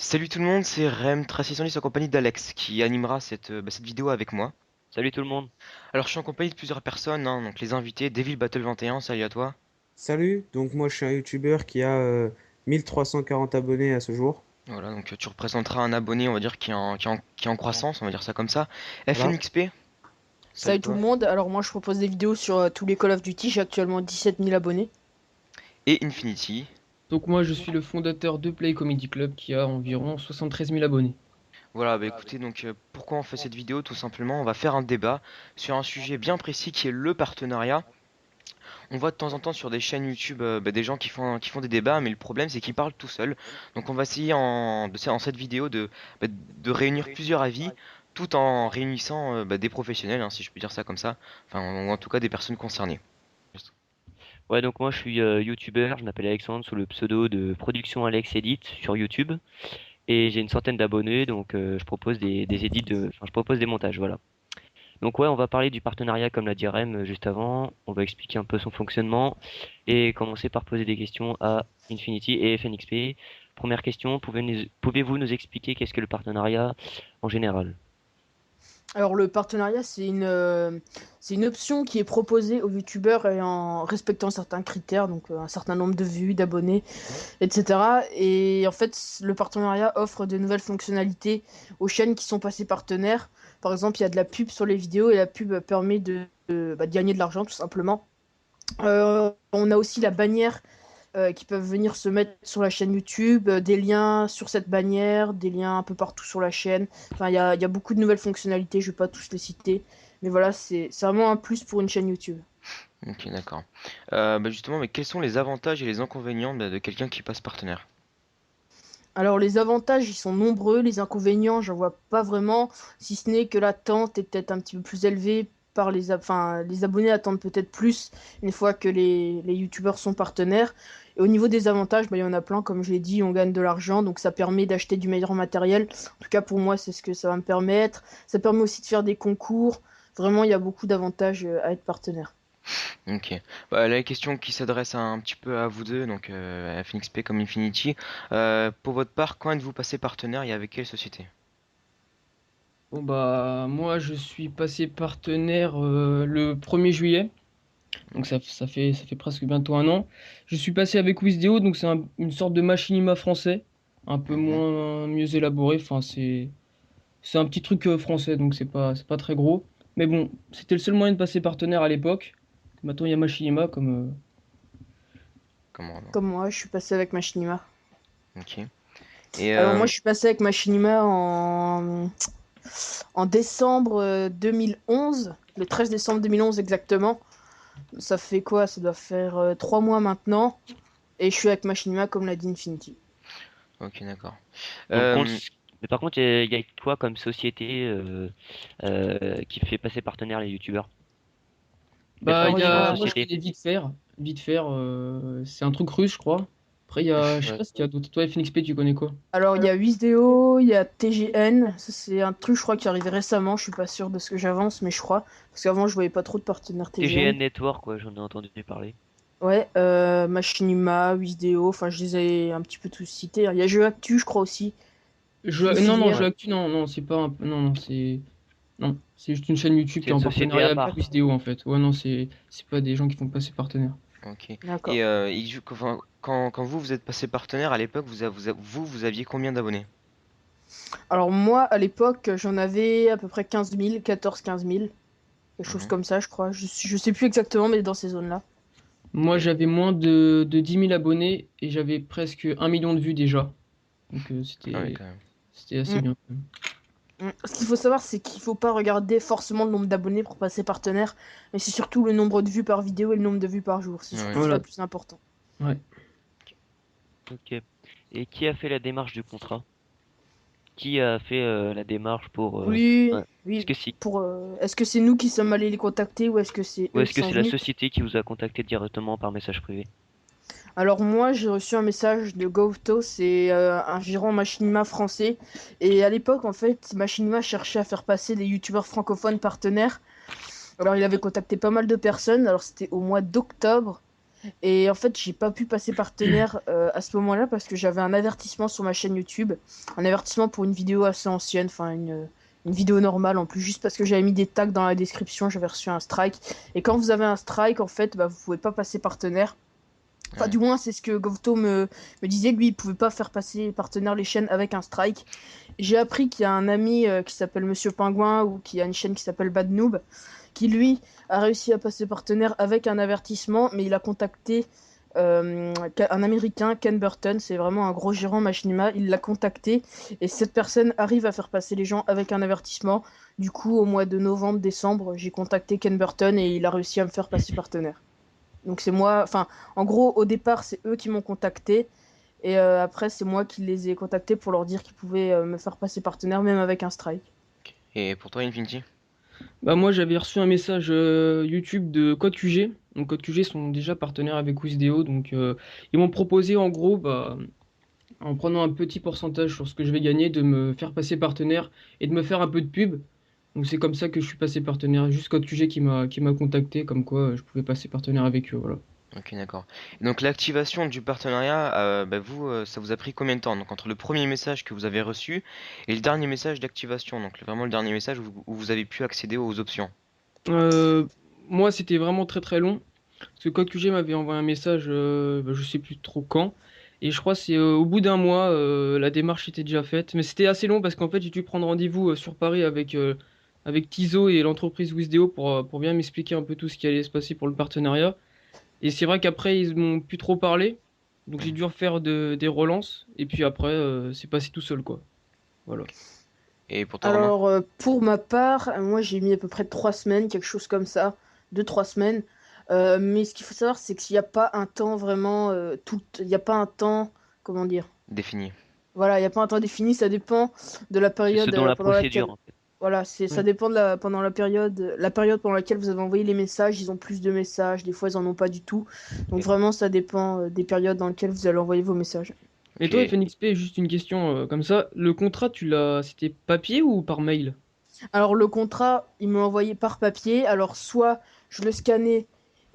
Salut tout le monde, c'est Rem Tracy en compagnie d'Alex qui animera cette vidéo avec moi. Salut tout le monde. Alors je suis en compagnie de plusieurs personnes, hein, donc les invités, Devil Battle 21, salut à toi. Salut, donc moi je suis un youtubeur qui a 1340 abonnés à ce jour. Voilà, donc tu représenteras un abonné, on va dire, qui est en croissance, on va dire ça comme ça. Voilà. FNXP, salut à Salut tout le toi. monde, alors moi je propose des vidéos sur tous les Call of Duty, j'ai actuellement 17 000 abonnés. Et Infinity. Donc moi je suis le fondateur de Play Comedy Club qui a environ 73 000 abonnés. Voilà, bah écoutez, pourquoi on fait cette vidéo? Tout simplement, on va faire un débat sur un sujet bien précis qui est le partenariat. On voit de temps en temps sur des chaînes YouTube des gens qui font des débats, mais le problème c'est qu'ils parlent tout seuls. Donc on va essayer en cette vidéo de réunir plusieurs avis tout en réunissant des professionnels, hein, si je peux dire ça comme ça, enfin, ou en tout cas des personnes concernées. Ouais, donc moi je suis youtubeur, je m'appelle Alexandre sous le pseudo de Production Alex Edit sur YouTube et j'ai une centaine d'abonnés donc je propose des edits enfin je propose des montages, voilà. Donc ouais, on va parler du partenariat comme l'a dit Rem juste avant, on va expliquer un peu son fonctionnement et commencer par poser des questions à Infinity et FNXP. Première question, pouvez-vous nous expliquer qu'est-ce que le partenariat en général? Alors le partenariat c'est une option qui est proposée aux youtubeurs et en respectant certains critères, donc un certain nombre de vues, d'abonnés, etc. Et en fait le partenariat offre de nouvelles fonctionnalités aux chaînes qui sont passées partenaires. Par exemple il y a de la pub sur les vidéos et la pub permet de gagner de l'argent tout simplement. On a aussi la bannière qui peuvent venir se mettre sur la chaîne YouTube, des liens sur cette bannière, des liens un peu partout sur la chaîne. Enfin, il y a beaucoup de nouvelles fonctionnalités, je vais pas tous les citer. Mais voilà, c'est vraiment un plus pour une chaîne YouTube. Ok, d'accord. Justement, mais quels sont les avantages et les inconvénients de quelqu'un qui passe partenaire? Alors les avantages, ils sont nombreux, les inconvénients, j'en vois pas vraiment, si ce n'est que l'attente est peut-être un petit peu plus élevée par enfin, les abonnés attendent peut-être plus une fois que les youtubeurs sont partenaires. Et au niveau des avantages, bah, il y en a plein, comme je l'ai dit, on gagne de l'argent, donc ça permet d'acheter du meilleur matériel. En tout cas pour moi, c'est ce que ça va me permettre. Ça permet aussi de faire des concours. Vraiment, il y a beaucoup d'avantages à être partenaire. Ok. Bah, la question qui s'adresse un petit peu à vous deux, donc à FNXP comme Infinity. Pour votre part, quand êtes-vous passé partenaire et avec quelle société? Bon bah moi je suis passé partenaire le 1er juillet, donc ça fait presque bientôt un an. Je suis passé avec Wisdeo, donc c'est une sorte de machinima français, un peu Mhm. moins mieux élaboré, enfin c'est un petit truc français, donc c'est pas très gros. Mais bon, c'était le seul moyen de passer partenaire à l'époque. Maintenant il y a machinima comme Comment? Comme moi, je suis passé avec Machinima. Ok. Et Alors moi, je suis passé avec Machinima en décembre 2011, le 13 décembre 2011 exactement. Ça fait quoi? Ça doit faire 3 mois maintenant. Et je suis avec Machinima comme l'a dit Infinity. ok, d'accord. Donc Euh, mais par contre il y a quoi comme société qui fait passer partenaire les youtubeurs? Quelles sont bah les il y différentes a moi je sociétés? connais Vite faire c'est un truc russe je crois. Après il y a je sais ouais. pas s'il y a d'autres. Toi FNXP tu connais quoi? Alors il y a Wisdeo, il y a TGN. Ça, c'est un truc, je crois, qui est arrivé récemment. Je suis pas sûr de ce que j'avance, mais je crois. Parce qu'avant, je voyais pas trop de partenaires TGN. TGN Network, ouais, j'en ai entendu parler. Ouais, Machinima, Wisdeo. Enfin, je les ai un petit peu tous cités, hein. Il y a Jeux Actu, je crois aussi. C'est une Non, filière. Ouais. Jeux non, non, c'est pas non, c'est juste une chaîne YouTube C'est qui est une en société à partenariat avec part. Wisdeo en fait. Ouais, non, c'est pas des gens qui font passer partenaire. Ok. D'accord. Et enfin, quand vous êtes passé partenaire à l'époque, vous aviez combien d'abonnés? Alors moi, à l'époque, j'en avais à peu près 15 000, 14-15 000, quelque chose Mhm. comme ça, je crois. Je sais plus exactement, mais dans ces zones-là. Moi, Et- j'avais moins de 10 000 abonnés et j'avais presque 1 million de vues déjà. Donc Ah oui, quand même. c'était assez Mm, bien. mm. Ce qu'il faut savoir, c'est qu'il faut pas regarder forcément le nombre d'abonnés pour passer partenaire, mais c'est surtout le nombre de vues par vidéo et le nombre de vues par jour. C'est Ah surtout ouais. ça Voilà. le plus important. Ouais. Ok. Et qui a fait la démarche du contrat? Qui a fait la démarche pour Oui, ouais. Est-ce oui. que c'est Est-ce que c'est nous qui sommes allés les contacter ou est-ce que c'est ou eux est-ce qui que sont c'est la venus? société qui vous a contacté directement par message privé? Alors moi, j'ai reçu un message de Govto, c'est un gérant Machinima français. Et à l'époque, en fait, Machinima cherchait à faire passer des youtubeurs francophones partenaires. Alors il avait contacté pas mal de personnes, alors c'était au mois d'octobre. Et en fait, j'ai pas pu passer partenaire à ce moment-là parce que j'avais un avertissement sur ma chaîne YouTube. Un avertissement pour une vidéo assez ancienne, enfin une vidéo normale en plus, juste parce que j'avais mis des tags dans la description, j'avais reçu un strike. Et quand vous avez un strike, en fait, bah, vous pouvez pas passer partenaire. Enfin, Ouais. du moins, c'est ce que Govto me disait. Lui, il pouvait pas faire passer partenaire les chaînes avec un strike. J'ai appris qu'il y a un ami qui s'appelle Monsieur Pingouin ou qui a une chaîne qui s'appelle Bad Noob, qui lui a réussi à passer partenaire avec un avertissement, mais il a contacté un Américain, Ken Burton, c'est vraiment un gros gérant Machinima, il l'a contacté et cette personne arrive à faire passer les gens avec un avertissement. Du coup, au mois de novembre-décembre, j'ai contacté Ken Burton et il a réussi à me faire passer partenaire. Donc c'est moi, enfin, en gros, au départ, c'est eux qui m'ont contacté et après, c'est moi qui les ai contactés pour leur dire qu'ils pouvaient me faire passer partenaire même avec un strike. Et pour toi, Infinity? Bah moi j'avais reçu un message YouTube de Code QG. Donc Code QG sont déjà partenaires avec Wisdeo. Donc ils m'ont proposé en gros, bah, en prenant un petit pourcentage sur ce que je vais gagner, de me faire passer partenaire et de me faire un peu de pub. Donc c'est comme ça que je suis passé partenaire. Juste Code QG qui m'a contacté comme quoi je pouvais passer partenaire avec eux. Voilà. Ok, d'accord. Et donc l'activation du partenariat, bah, vous, ça vous a pris combien de temps? Donc entre le premier message que vous avez reçu et le dernier message d'activation, donc vraiment le dernier message où vous avez pu accéder aux options. Euh, Moi c'était vraiment très très long. Parce que Code QG m'avait envoyé un message, bah, je sais plus trop quand. Et je crois que c'est au bout d'un mois, la démarche était déjà faite. Mais c'était assez long parce qu'en fait, j'ai dû prendre rendez-vous sur Paris avec Tizo et l'entreprise Wisdeo pour bien m'expliquer un peu tout ce qui allait se passer pour le partenariat. Et c'est vrai qu'après, ils m'ont plus trop parlé. Donc j'ai Mhm. dû refaire des relances. Et puis après, c'est passé tout seul, quoi. Voilà. Et pour toi, Romain? Alors, pour ma part, moi j'ai mis à peu près 3 semaines, quelque chose comme ça, 2, 3 semaines. Mais ce qu'il faut savoir, c'est qu'il n'y a pas un temps vraiment, il n'y a pas un temps, comment dire, Défini. voilà, il n'y a pas un temps défini, ça dépend de la C'est période selon la pendant procédure, laquelle, en fait. voilà, ça Ouais. dépend pendant la période pendant laquelle vous avez envoyé les messages, ils ont plus de messages, des fois ils en ont pas du tout. Donc Ok. vraiment, ça dépend des périodes dans lesquelles vous allez envoyer vos messages. Et Ok. toi, FNXP, juste une question comme ça. Le contrat, c'était papier ou par mail? Alors le contrat, il me l'envoyait par papier. Alors soit je le scannais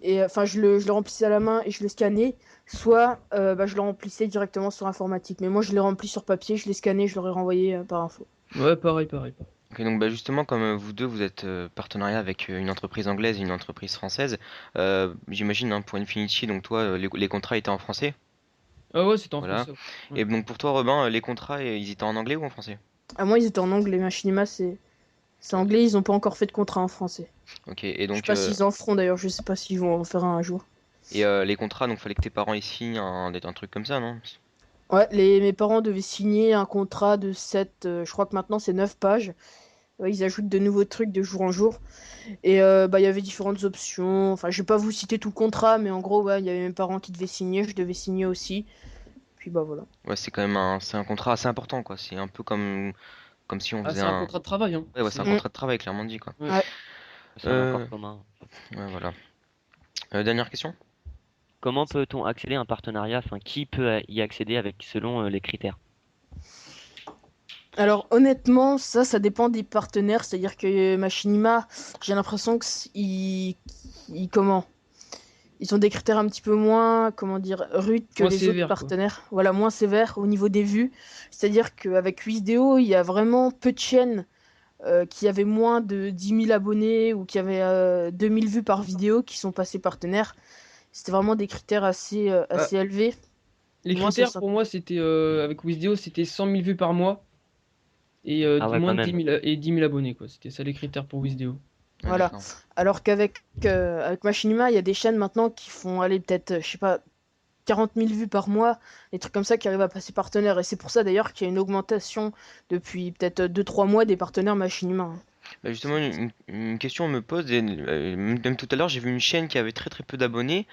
et enfin je le remplissais à la main et je le scannais, soit bah, je le remplissais directement sur informatique. Mais moi je l'ai rempli sur papier, je l'ai scanné, je l'aurais renvoyé par info. Ouais, pareil, pareil. Ok, donc bah justement, comme vous deux, vous êtes partenariat avec une entreprise anglaise et une entreprise française, j'imagine hein, pour Infinity, donc toi, les contrats étaient en français, Ah ouais, c'était en voilà. français. Ouais. Et donc pour toi, Robin, les contrats, ils étaient en anglais ou en français? À moi ils étaient en anglais, Machinima c'est Ok. anglais, ils ont pas encore fait de contrat en français. Ok. Et Je sais donc, pas s'ils en feront d'ailleurs, je sais pas s'ils vont en faire un jour. les contrats, donc fallait que tes parents ils signent un truc comme ça, non? Ouais, mes parents devaient signer un contrat de 7, je crois que maintenant c'est 9 pages. Ouais, ils ajoutent de nouveaux trucs de jour en jour. Et bah, il y avait différentes options. Enfin, je vais pas vous citer tout le contrat, mais en gros, ouais, il y avait mes parents qui devaient signer, je devais signer aussi. Puis bah voilà. Ouais, c'est quand même c'est un contrat assez important, quoi. C'est un peu comme si on Ah, faisait c'est un un, contrat de travail, hein. ouais, c'est un C'est... Mm. contrat de travail, clairement dit, quoi. Ouais. Ouais. C'est un accord Euh, commun. ouais, voilà. Dernière question? Comment peut-on accéder à un partenariat? Enfin, qui peut y accéder avec selon les critères? Alors honnêtement, ça dépend des partenaires. C'est-à-dire que Machinima, j'ai l'impression que comment? Ils ont des critères un petit peu moins, comment dire, rudes que Moins les autres sévère, quoi. partenaires. Voilà, moins sévères au niveau des vues. C'est-à-dire qu'avec Wisdeo, il y a vraiment peu de chaînes qui avaient moins de 10 000 abonnés ou qui avaient 2 000 vues par vidéo qui sont passés partenaires. C'était vraiment des critères Bah, assez élevés. les Moi, ça, critères, ça... pour moi, c'était, avec Wisdeo, c'était 100 000 vues par mois et Ah ouais, moins quand de même. 10 000 abonnés, quoi. C'était ça les critères pour Wisdeo. Ouais, Voilà. d'accord. Alors qu'avec avec Machinima, il y a des chaînes maintenant qui font aller peut-être, je sais pas, 40 000 vues par mois, des trucs comme ça qui arrivent à passer partenaire. Et c'est pour ça d'ailleurs qu'il y a une augmentation depuis peut-être 2, 3 mois des partenaires Machinima, hein. Bah, justement, une question me pose, et, même tout à l'heure, j'ai vu une chaîne qui avait très très peu d'abonnés.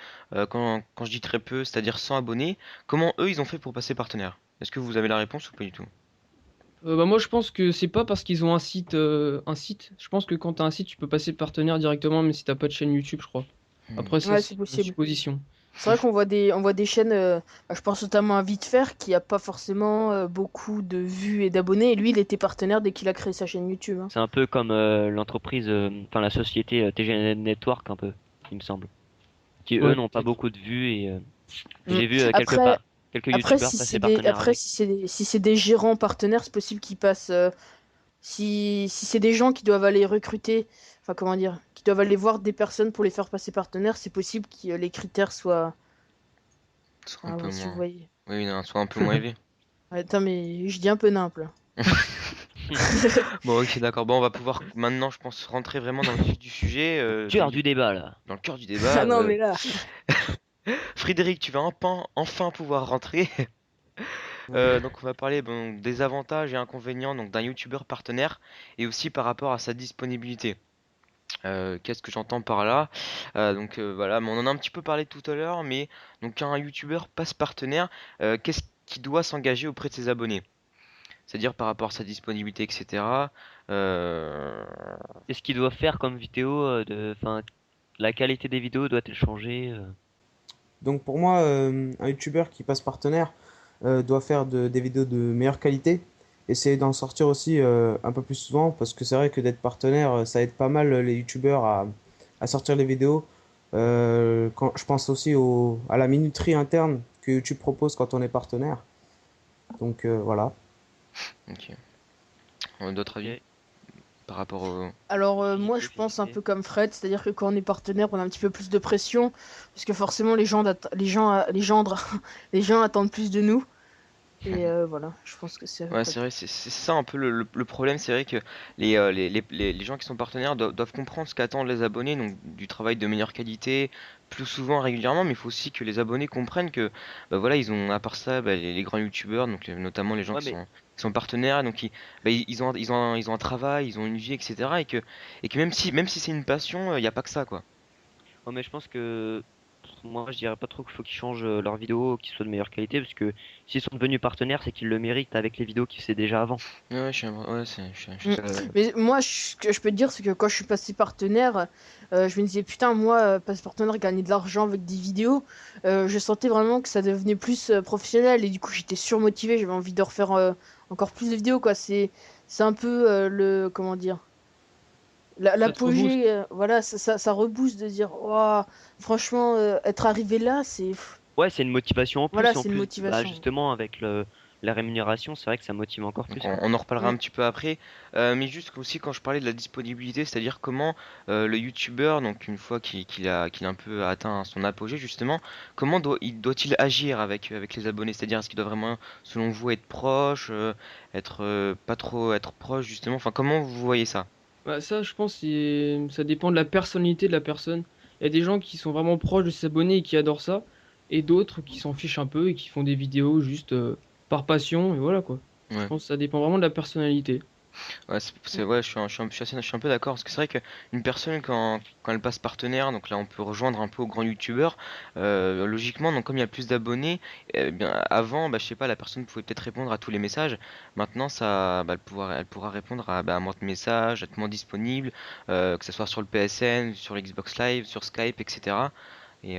Quand je dis très peu, c'est-à-dire 100 abonnés. Comment eux, ils ont fait pour passer partenaire? Est-ce que vous avez la réponse ou pas du tout? Bah, moi, je pense que c'est pas parce qu'ils ont un site, un site. Je pense que quand t'as un site, tu peux passer partenaire directement, même si t'as pas de chaîne YouTube, je crois. Hmm. Après, ça, Ouais, c'est c'est une possible. supposition. C'est vrai on voit des chaînes, bah, je pense notamment à Vite Faire, qui a pas forcément beaucoup de vues et d'abonnés. Et lui, il était partenaire dès qu'il a créé sa chaîne YouTube, hein. C'est un peu comme l'entreprise, enfin la société TGN Network, un peu, il me semble. qui eux Ouais, n'ont pas peut-être. beaucoup de vues et Mm. j'ai vu Après, quelques après, youtubeurs si c'est passer des, partenaire après, avec. si c'est des gérants partenaires, c'est possible qu'ils passent. Si c'est des gens qui doivent aller recruter, enfin comment dire, qui doivent aller voir des personnes pour les faire passer partenaires, c'est possible que les critères soient. Ce sera un Ah, peu si vous moins. voyez. Oui, non, soit un peu moins élevé. Ouais, attends, mais je dis un peu nimple. Bon, ok, d'accord. Bon, on va pouvoir maintenant, je pense, rentrer vraiment dans le vif du sujet, Cœur du débat là. dans le cœur du Ah débat. non, mais là. Frédéric, tu vas enfin pouvoir rentrer. Ouais. Donc, on va parler bon, des avantages et inconvénients donc d'un youtubeur partenaire et aussi par rapport à sa disponibilité. Qu'est-ce que j'entends par là? Voilà, mais on en a un petit peu parlé tout à l'heure, mais donc un youtubeur passe partenaire, qu'est-ce qu'il doit s'engager auprès de ses abonnés? C'est-à-dire par rapport à sa disponibilité, etc. Euh, Qu'est-ce qu'il doit faire comme vidéo enfin, la qualité des vidéos doit-elle changer Donc pour moi, un YouTuber qui passe partenaire doit faire des vidéos de meilleure qualité. Essayer d'en sortir aussi un peu plus souvent parce que c'est vrai que d'être partenaire, ça aide pas mal les YouTubers à sortir les vidéos. Je pense aussi à la minuterie interne que YouTube propose quand on est partenaire. Donc voilà. ok. D'autres avis Ok. par rapport au. Alors moi Visibilité, je pense un visibilité. peu comme Fred, c'est-à-dire que quand on est partenaire, on a un petit peu plus de pression, parce que forcément les gens attendent plus de nous. Et voilà, je pense que c'est à peu Ouais, près c'est tout. vrai, c'est ça un peu le problème. C'est vrai que les gens qui sont partenaires doivent comprendre ce qu'attendent les abonnés, donc du travail de meilleure qualité, plus souvent, régulièrement, mais il faut aussi que les abonnés comprennent que, bah voilà, ils ont, à part ça, bah, les grands youtubeurs, donc notamment les gens Ouais, mais, qui sont partenaires, donc bah, ils ont un travail, ils ont une vie, etc. Et que même si c'est une passion, il n'y a pas que ça, quoi. ouais, mais je pense que moi je dirais pas trop qu'il faut qu'ils changent leurs vidéos, qu'ils soient de meilleure qualité, parce que s'ils sont devenus partenaires, c'est qu'ils le méritent avec les vidéos qu'ils faisaient déjà avant. Ouais, ouais, je Mm. suis. Mais moi, ce que je peux te dire, c'est que quand je suis passé partenaire, je me disais, putain, moi, passer partenaire, gagner de l'argent avec des vidéos, je sentais vraiment que ça devenait plus professionnel et du coup, j'étais surmotivé, j'avais envie de refaire encore plus de vidéos, quoi. C'est un peu comment dire, Ça te rebooste. l'apogée, voilà, ça rebooste de dire, oh, franchement, être arrivé là, Ouais, c'est une motivation en voilà, plus, et en c'est une plus, bah motivation. justement avec la rémunération, c'est vrai que ça motive encore Donc plus, quoi. on en reparlera Mm. un petit peu après. Mais juste aussi quand je parlais de la disponibilité, c'est-à-dire comment le youtubeur, donc une fois qu'il a un peu atteint son apogée justement, comment doit-il agir avec les abonnés? C'est-à-dire est-ce qu'il doit vraiment, selon vous, être proche, être pas trop être proche justement? Enfin, comment vous voyez ça? Bah, ça, je pense, ça dépend de la personnalité de la personne. Il y a des gens qui sont vraiment proches de ses abonnés et qui adorent ça, et d'autres qui s'en fichent un peu et qui font des vidéos juste par passion, et voilà quoi. Je Ouais. pense que ça dépend vraiment de la personnalité. Ouais, ouais, je suis un peu d'accord parce que c'est vrai qu'une personne quand elle passe partenaire, donc là on peut rejoindre un peu aux grands youtubeurs, logiquement, donc comme il y a plus d'abonnés, eh bien avant, bah, je sais pas, la personne pouvait peut-être répondre à tous les messages. Maintenant, ça, bah, elle pourra répondre à moins de messages, être moins disponible, que ce soit sur le PSN, sur l'Xbox Live, sur Skype, etc. Et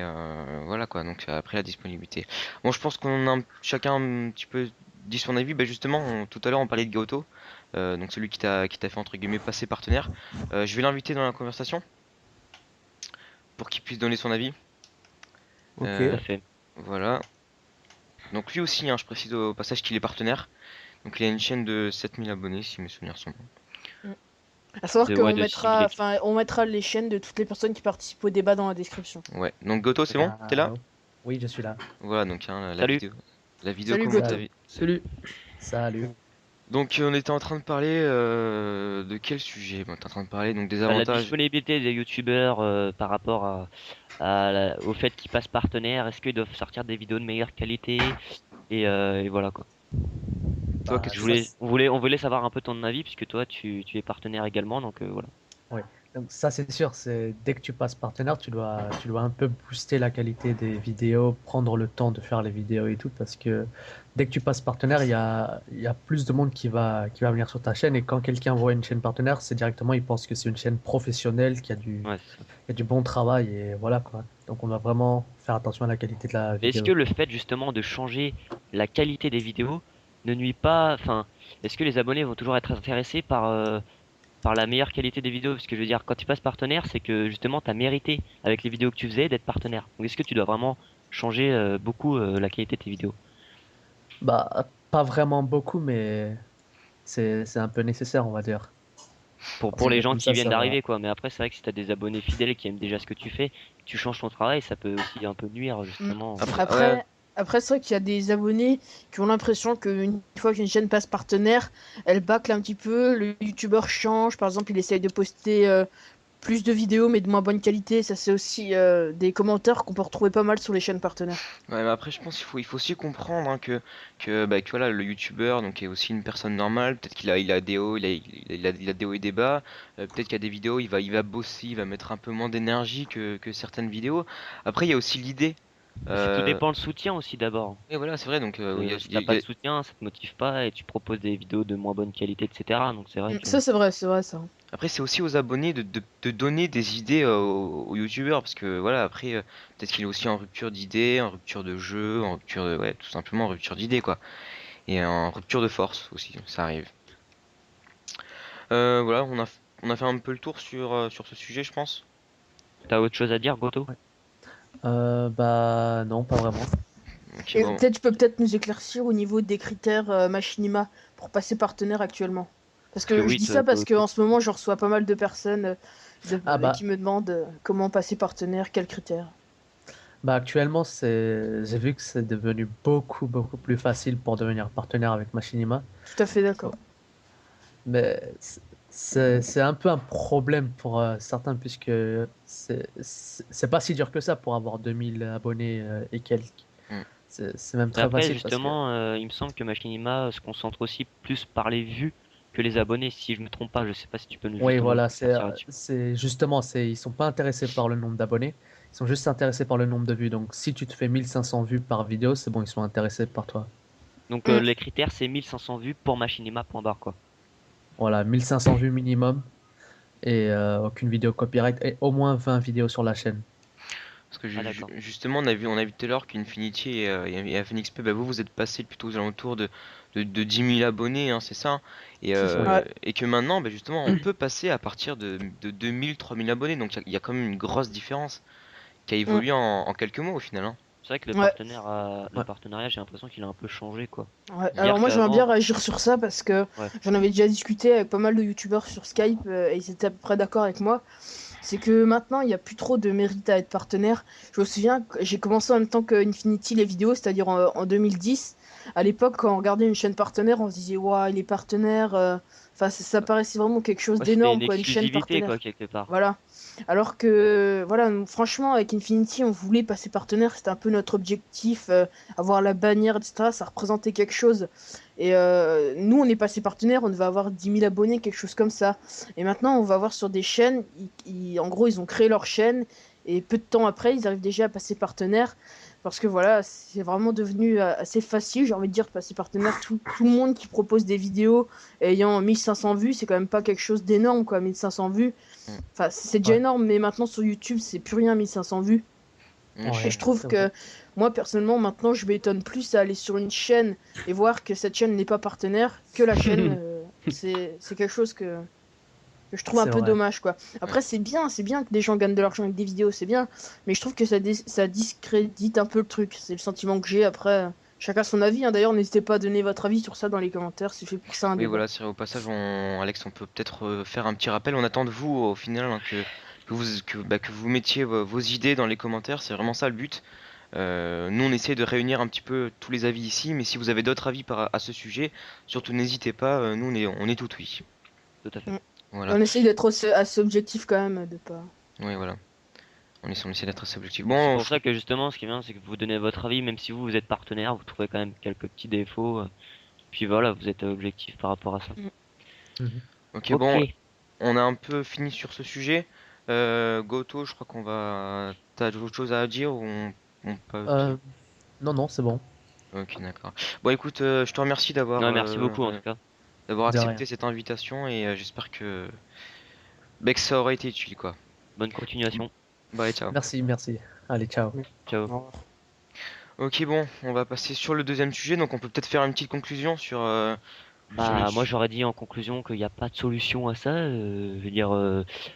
voilà quoi, donc après la disponibilité. Bon, je pense qu'on a chacun un petit peu dit son avis. Bah justement, tout à l'heure on parlait de Gaoto, donc celui qui t'a fait entre guillemets passer partenaire. Je vais l'inviter dans la conversation pour qu'il puisse donner son avis. Ok. Tout Euh, à fait. voilà. Donc lui aussi, hein, je précise au passage qu'il est partenaire. Donc il a une chaîne de 7000 abonnés si mes souvenirs sont bons. Mm. À savoir Ouais, qu'on de 6000 mettra, et enfin, on mettra les chaînes de toutes les personnes qui participent au débat dans la description. Ouais. Donc Goto, Eh c'est bon? T'es là? ben, oui, je suis là. Voilà, donc hein, la Salut. vidéo. La vidéo Salut commence. Goto. Salut. Salut. Salut. Donc on était en train de parler de quel sujet? Bon, on était en train de parler donc des La avantages. disponibilité des youtubeurs par rapport au fait qu'ils passent partenaire, est-ce qu'ils doivent sortir des vidéos de meilleure qualité et voilà quoi. Toi, Bah, qu'est-ce que On voulait savoir un peu ton avis puisque toi tu es partenaire également donc voilà. oui. Donc ça c'est sûr, c'est dès que tu passes partenaire, tu dois un peu booster la qualité des vidéos, prendre le temps de faire les vidéos et tout, parce que dès que tu passes partenaire, il y a plus de monde qui va venir sur ta chaîne, et quand quelqu'un voit une chaîne partenaire, c'est directement, il pense que c'est une chaîne professionnelle qui a du, Ouais, c'est ça. qui a du bon travail, et voilà quoi. Donc on doit vraiment faire attention à la qualité de la Mais est-ce que vidéo. le fait justement de changer la qualité des vidéos ne nuit pas, enfin, est-ce que les abonnés vont toujours être intéressés par par la meilleure qualité des vidéos. Parce que je veux dire, quand tu passes partenaire, c'est que justement, tu as mérité, avec les vidéos que tu faisais, d'être partenaire. Donc est-ce que tu dois vraiment changer beaucoup la qualité de tes vidéos? Bah, pas vraiment beaucoup, mais c'est un peu nécessaire, on va dire. Parce Pour les que gens comme qui ça, viennent ça va. d'arriver, quoi. Mais après, c'est vrai que si tu as des abonnés fidèles qui aiment déjà ce que tu fais, que tu changes ton travail, ça peut aussi un peu nuire, Mm. justement. Après, ouais, Après, c'est vrai qu'il y a des abonnés qui ont l'impression qu'une fois qu'une chaîne passe partenaire, elle bâcle un petit peu, le youtubeur change, par exemple, il essaye de poster plus de vidéos mais de moins bonne qualité. Ça, c'est aussi des commentaires qu'on peut retrouver pas mal sur les chaînes partenaires. ouais, mais après, je pense qu'il faut aussi comprendre hein, que voilà, le youtubeur donc est aussi une personne normale. Peut-être qu'il a des hauts, il a des hauts et des bas. Peut-être qu'il y a des vidéos, il va bosser, il va mettre un peu moins d'énergie que certaines vidéos. Après, il y a aussi l'idée. Et puis tout Euh, dépend le soutien aussi d'abord. et voilà, c'est vrai. Donc, Si t'as pas de soutien, ça te motive pas et tu proposes des vidéos de moins bonne qualité, etc. Donc c'est vrai que. Ça, c'est vrai, ça. après, c'est aussi aux abonnés de donner des idées aux youtubeurs parce que voilà, après, peut-être qu'il est aussi en rupture d'idées, en rupture de jeu, en rupture de, ouais, tout simplement en rupture d'idées quoi. Et en rupture de force aussi, ça arrive. Voilà, on a fait un peu le tour sur ce sujet, je pense. T'as autre chose à dire, Goto? Ouais. Bah, non, pas vraiment. Ok, Et bon. peut-être, tu peux peut-être nous éclaircir au niveau des critères Machinima pour passer partenaire actuellement. Parce Parce que que je oui, dis ça parce qu'en ce moment, je reçois pas mal de personnes Ah qui bah, me demandent comment passer partenaire, quels critères. bah actuellement, j'ai vu que c'est devenu beaucoup plus facile pour devenir partenaire avec Machinima. Tout à fait d'accord. Mais c'est un peu un problème pour certains puisque c'est pas si dur que ça pour avoir 2000 abonnés et quelques. Hmm. C'est même Mais très après, facile parce que justement, il me semble que Machinima se concentre aussi plus par les vues que les abonnés, si je me trompe pas. Je sais pas si tu peux nous oui, justement nous voilà, éclaircir là-dessus. c'est justement, ils sont pas intéressés par le nombre d'abonnés, ils sont juste intéressés par le nombre de vues. Donc si tu te fais 1500 vues par vidéo, c'est bon, ils sont intéressés par toi. Donc Mm. les critères, c'est 1500 vues pour Machinima.bar quoi. Voilà, 1500 vues minimum et aucune vidéo copyright et au moins 20 vidéos sur la chaîne. Ah d'accord. Justement, on a vu tout à l'heure qu'Infinity et Phoenix P, bah, vous êtes passé plutôt aux alentours de 10 000 abonnés, hein, c'est ça? Hein. Et, C'est ça. Oui. euh, et que maintenant, bah, justement, on peut passer à partir de 2000, 3000 abonnés. Donc il y a quand même une grosse différence qui a Mm. évolué en quelques mois au final. Hein. C'est vrai que Ouais. Ouais. le partenariat, j'ai l'impression qu'il a un peu changé quoi. Ouais. Alors C'est-à-dire moi, j'aimerais bien qu'avant, réagir sur ça parce que ouais. j'en avais déjà discuté avec pas mal de youtubeurs sur Skype et ils étaient à peu près d'accord avec moi. C'est que maintenant, il n'y a plus trop de mérite à être partenaire. Je me souviens que j'ai commencé en même temps que Infinity les vidéos, c'est-à-dire en 2010. À l'époque, quand on regardait une chaîne partenaire, on se disait, waouh, il est partenaire. Enfin, ça paraissait vraiment quelque chose Ouais, c'était d'énorme, une quoi, une chaîne exclusivité quoi partenaire. quelque part. Voilà. Alors que, voilà, franchement, avec Infinity, on voulait passer partenaire, c'était un peu notre objectif, avoir la bannière, etc. Ça représentait quelque chose. Et nous, on est passé partenaire, on devait avoir 10 000 abonnés, quelque chose comme ça. Et maintenant, on va voir sur des chaînes, en gros, ils ont créé leur chaîne, et peu de temps après, ils arrivent déjà à passer partenaire. Parce que voilà, c'est vraiment devenu assez facile, j'ai envie de dire, de passer partenaire. Tout le monde qui propose des vidéos ayant 1500 vues, c'est quand même pas quelque chose d'énorme, quoi, 1500 vues. Mm. Enfin, c'est déjà Ouais, énorme, mais maintenant sur YouTube, c'est plus rien 1500 vues. Et ouais, je trouve c'est vrai. que moi, personnellement, maintenant, je m'étonne plus à aller sur une chaîne et voir que cette chaîne n'est pas partenaire que la chaîne. C'est quelque chose que je trouve un C'est peu vrai. dommage, quoi. Après, c'est bien que des gens gagnent de l'argent avec des vidéos, c'est bien, mais je trouve que ça discrédite un peu le truc. C'est le sentiment que j'ai. Après, chacun son avis, hein. D'ailleurs, n'hésitez pas à donner votre avis sur ça dans les commentaires, c'est fait pour ça un Oui, débat. voilà, c'est au passage, Alex, on peut peut-être faire un petit rappel. On attend de vous au final hein, que vous mettiez vos idées dans les commentaires. C'est vraiment ça le but. Nous, on essaie de réunir un petit peu tous les avis ici, mais si vous avez d'autres avis à ce sujet, surtout n'hésitez pas. Nous, on est tout oui. Tout à fait. Mm. Et Voilà. on essaye d'être assez objectif quand même, de pas. Oui, voilà. On essaie d'être assez objectif. C'est Bon, pour ça que justement, ce qui est bien, c'est que vous donnez votre avis, même si vous êtes partenaire, vous trouvez quand même quelques petits défauts. Puis voilà, vous êtes objectif par rapport à ça. Mhm. ok, Ok. bon, on a un peu fini sur ce sujet. Goto, je crois qu'on va. T'as d'autres choses à dire ou on peut. Euh, non, non, c'est bon. Ok, d'accord. Bon, écoute, je te remercie d'avoir Ouais, merci beaucoup en tout cas. d'avoir De rien. accepté cette invitation et j'espère que ça aura été utile, quoi. Bonne continuation. Bye, ciao. Merci, merci. Allez, ciao. Ciao. Au revoir. Ok, bon, on va passer sur le deuxième sujet. Donc, on peut peut-être faire une petite conclusion Bah, moi j'aurais dit en conclusion qu'il n'y a pas de solution à ça. Je veux dire,